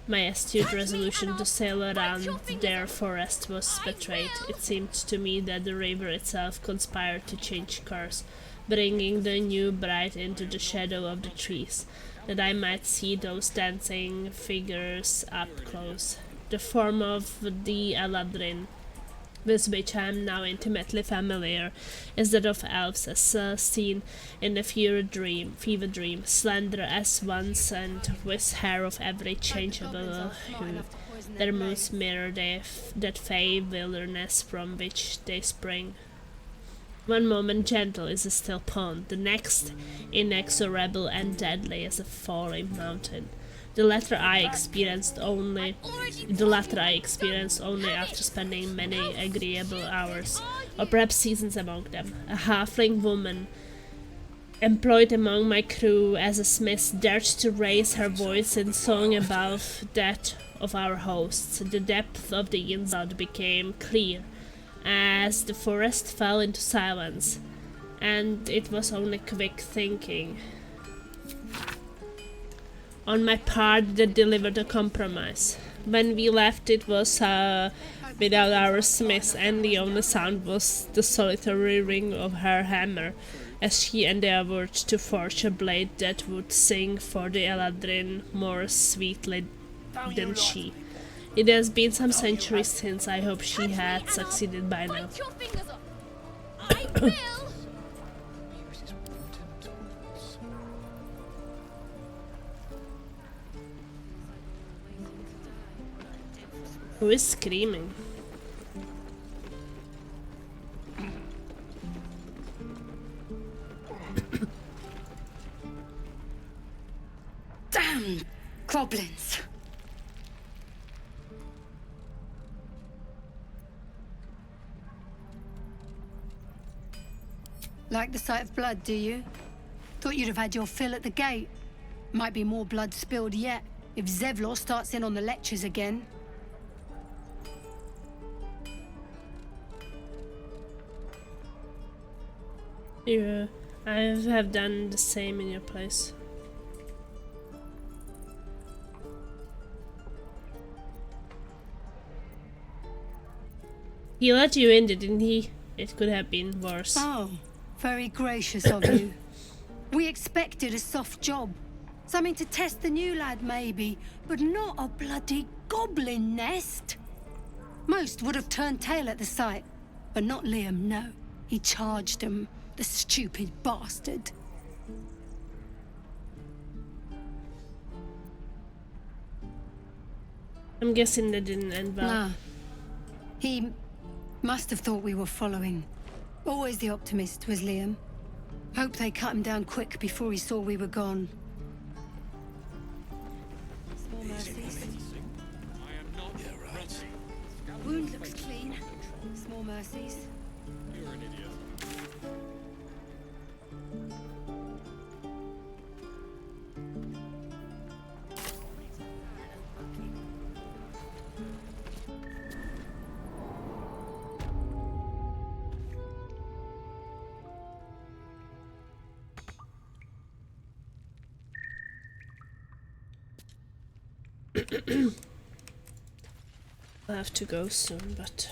My astute resolution to sail around their forest was betrayed. It seemed to me that the river itself conspired to change course, bringing the new bride into the shadow of the trees, that I might see those dancing figures up close. The form of the Eladrin, with which I am now intimately familiar, is that of elves as seen in the fever dream, slender as once and with hair of every changeable hue. Their moods mirror that fey wilderness from which they spring. One moment gentle as a still pond, the next inexorable and deadly as a falling mountain. The latter I experienced only after spending many agreeable hours, or perhaps seasons among them. A halfling woman employed among my crew as a smith dared to raise her voice in song above that of our hosts. The depth of the insult became clear as the forest fell into silence, and it was only quick thinking on my part that delivered a compromise. When we left, it was without our smith, and the only sound was the solitary ring of her hammer as she endeavored to forge a blade that would sing for the Eladrin more sweetly than she. It has been some centuries since. I hope she had succeeded by now. I will. Who is screaming? Damn goblins! Like the sight of blood, do you? Thought you'd have had your fill at the gate. Might be more blood spilled yet, if Zevlor starts in on the lectures again. Yeah, I have done the same in your place. He let you in, didn't he? It could have been worse. Oh, very gracious of you. We expected a soft job. Something to test the new lad, maybe, but not a bloody goblin nest. Most would have turned tail at the sight, but not Liam, no. He charged him, the stupid bastard. I'm guessing that didn't end well. Nah. He must have thought we were following. Always the optimist was Liam. Hope they cut him down quick before he saw we were gone. Small mercies. Wound looks clean. Small mercies. You're an idiot. I'll have to go soon, but...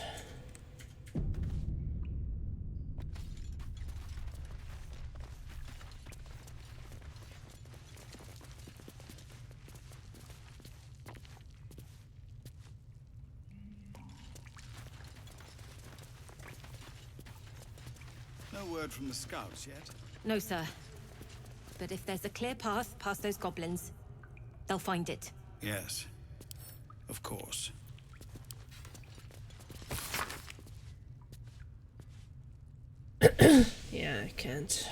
No word from the scouts yet? No, sir. But if there's a clear path past those goblins, they'll find it. Yes. Of course. Yeah, I can't.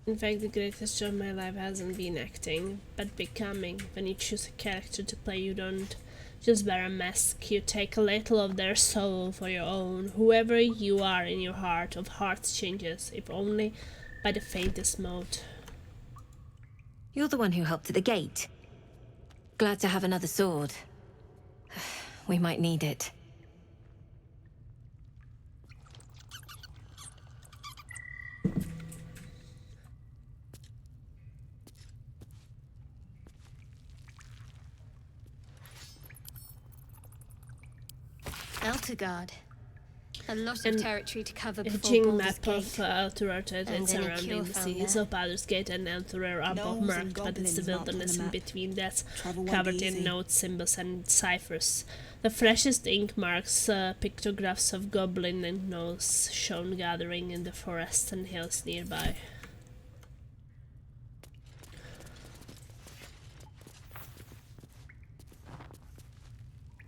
In fact, the greatest joy of my life hasn't been acting, but becoming. When you choose a character to play, you don't just wear a mask, you take a little of their soul for your own. Whoever you are in your heart of hearts changes, if only by the faintest mote. You're the one who helped at the gate. Glad to have another sword. We might need it. Eltergard. A lot of territory to cover before Edging Baldur's map Gate. of Elturarted and surrounding the cities of Baldur's Gate and Elturel are both marked, but it's the wilderness in between that's covered in notes, symbols and ciphers. The freshest ink marks pictographs of goblin and gnolls shown gathering in the forests and hills nearby.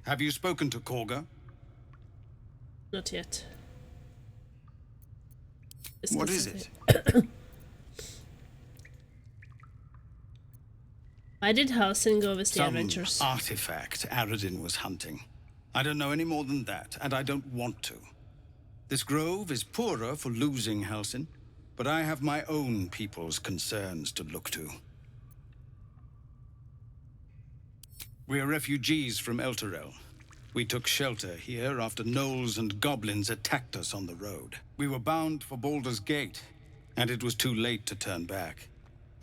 Have you spoken to Korga? Not yet. What is it? Why did Halsin go with the Some adventures? artifact Aradin was hunting. I don't know any more than that, and I don't want to. This grove is poorer for losing Halsin, but I have my own people's concerns to look to. We are refugees from Elturel. We took shelter here after gnolls and goblins attacked us on the road. We were bound for Baldur's Gate, and it was too late to turn back.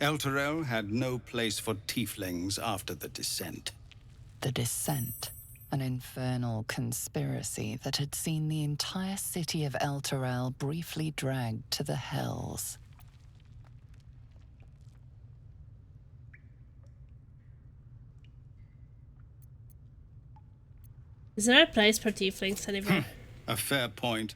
Elturel had no place for tieflings after the Descent. The Descent, an infernal conspiracy that had seen the entire city of Elturel briefly dragged to the hells. Is there a place for tieflings anywhere? A fair point.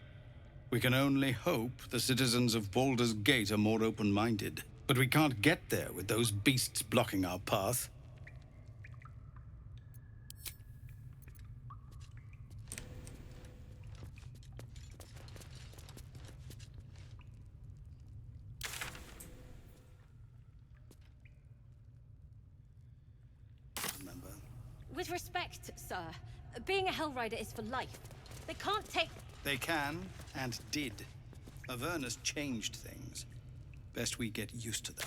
We can only hope the citizens of Baldur's Gate are more open-minded. But we can't get there with those beasts blocking our path. With respect, sir, being a Hellrider is for life. They can't take... They can, and did. Avernus changed things. Best we get used to that.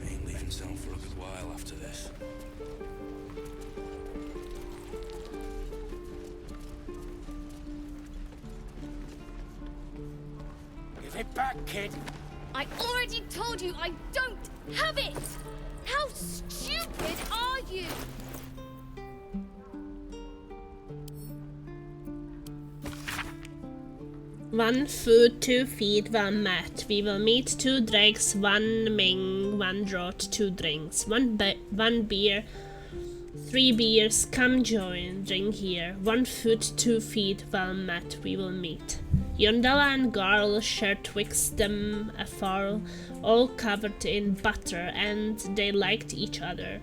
Ain't leaving town for a good while after this. Give it back, kid. I already told you I don't have it! How stupid are you? One food, 2 feet, 1 mat. We will meet 2 dregs, 1 ming, 1 draught, 2 drinks. 1 beer, 3 beers. Come join, drink here. 1 foot, 2 feet, 1 mat. We will meet. Yondala and Garl shared twixt them a fowl, all covered in butter, and they liked each other.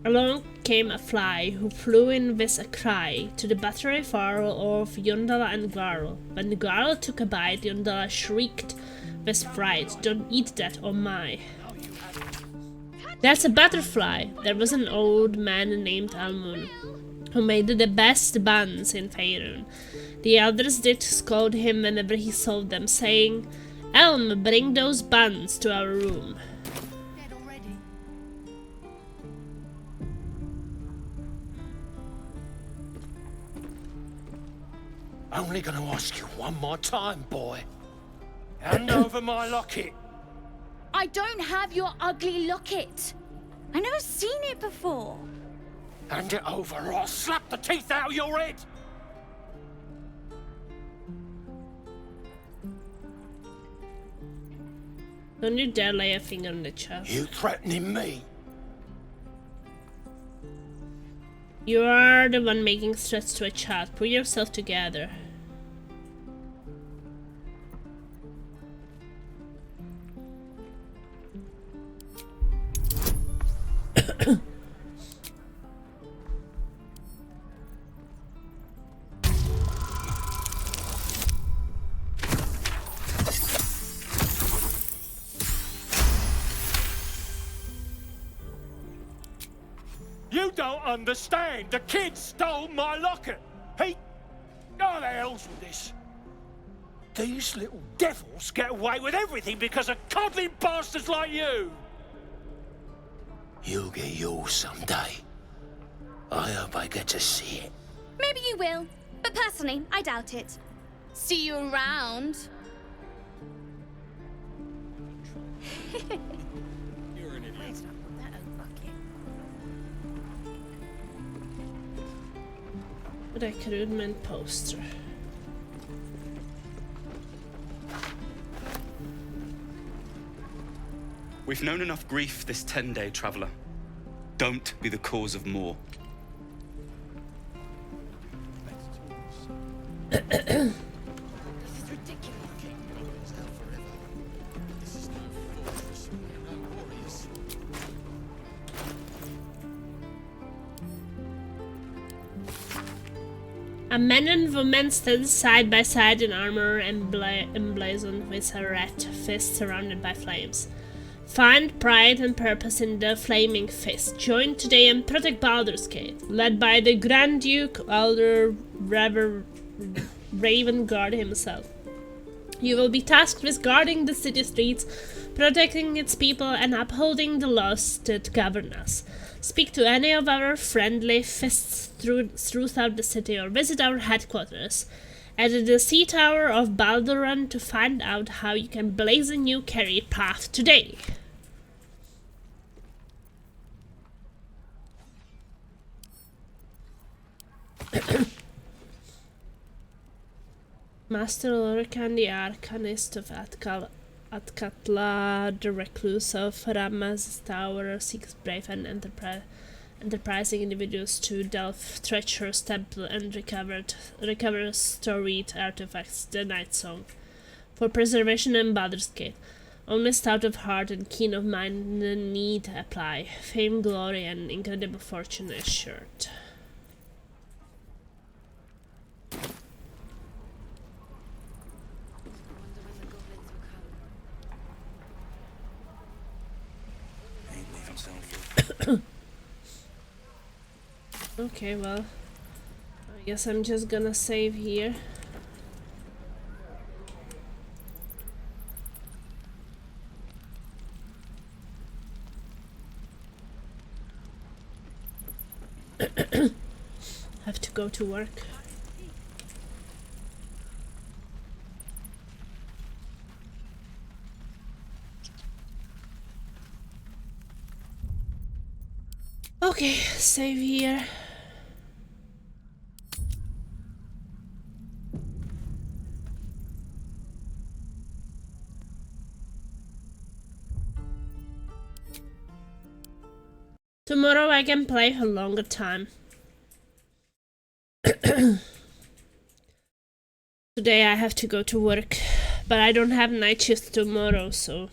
Along came a fly, who flew in with a cry to the buttery fowl of Yondala and Garl. When Garl took a bite, Yondala shrieked with fright, "Don't eat that, oh my!" That's a butterfly! There was an old man named Almun, who made the best buns in Faerun. The elders did scold him whenever he saw them, saying, "Elm, bring those buns to our room." Only gonna ask you one more time, boy. Hand over my locket. I don't have your ugly locket. I've never seen it before. Hand it over or I'll slap the teeth out of your head. Don't you dare lay a finger on the chest. You threatening me? You are the one making threats to a child. Pull yourself together. You don't understand. The kid stole my locket. He... Oh, the hell's with this? These little devils get away with everything because of coddling bastards like you. You'll get yours someday. I hope I get to see it. Maybe you will, but personally, I doubt it. See you around. You're an idiot. Recruitment poster. We've known enough grief this 10-day traveler. Don't be the cause of more. A man and woman stand side by side in armor emblazoned with a red fist surrounded by flames. Find pride and purpose in the flaming fist. Join today and protect Baldur's Gate, led by the Grand Duke Baldur Raven Guard himself. You will be tasked with guarding the city streets, protecting its people, and upholding the laws that govern us. Speak to any of our friendly fists throughout the city or visit our headquarters. at the Sea Tower of Baldur to find out how you can blaze a new carry path today. Master Lorcan, the Arcanist of Atkatla, the Recluse of Ramma's Tower, seeks brave and enterprising individuals to delve treacherous temple and recover storied artifacts, the Night Song, for preservation in Baldur's Gate. Only stout of heart and keen of mind need apply. Fame, glory, and incredible fortune assured. Okay, well, I guess I'm just gonna save here. Have to go to work. Okay, save here. Tomorrow I can play a longer time. Today I have to go to work, but I don't have night shift tomorrow, so...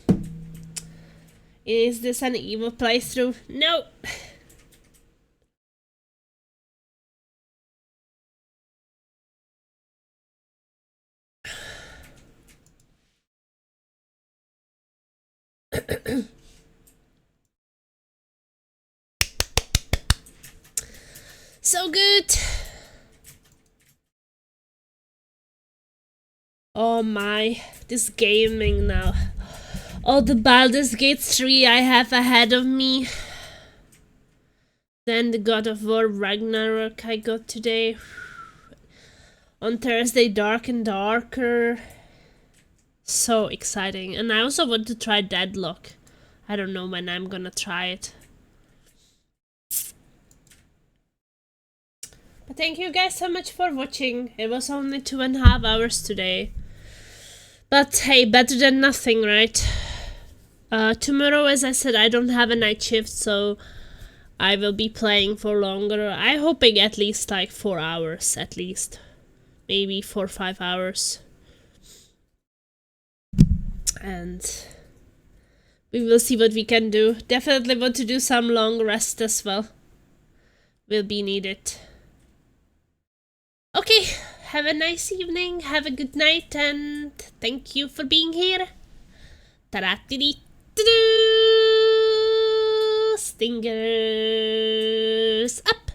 Is this an evil playthrough? No! So good! Oh my, this gaming now. All the Baldur's Gate 3 I have ahead of me. Then the God of War Ragnarok I got today. On Thursday, Dark and Darker. So exciting. And I also want to try Deadlock. I don't know when I'm gonna try it. But thank you guys so much for watching. It was only 2.5 hours today. But hey, better than nothing, right? Tomorrow, as I said, I don't have a night shift, so I will be playing for longer. I'm hoping at least like 4 hours, at least. Maybe 4 or 5 hours. And we will see what we can do. Definitely want to do some long rest as well. Will be needed. Okay, have a nice evening, have a good night, and thank you for being here. Ta-da-dee-dee-doo! Stingers up!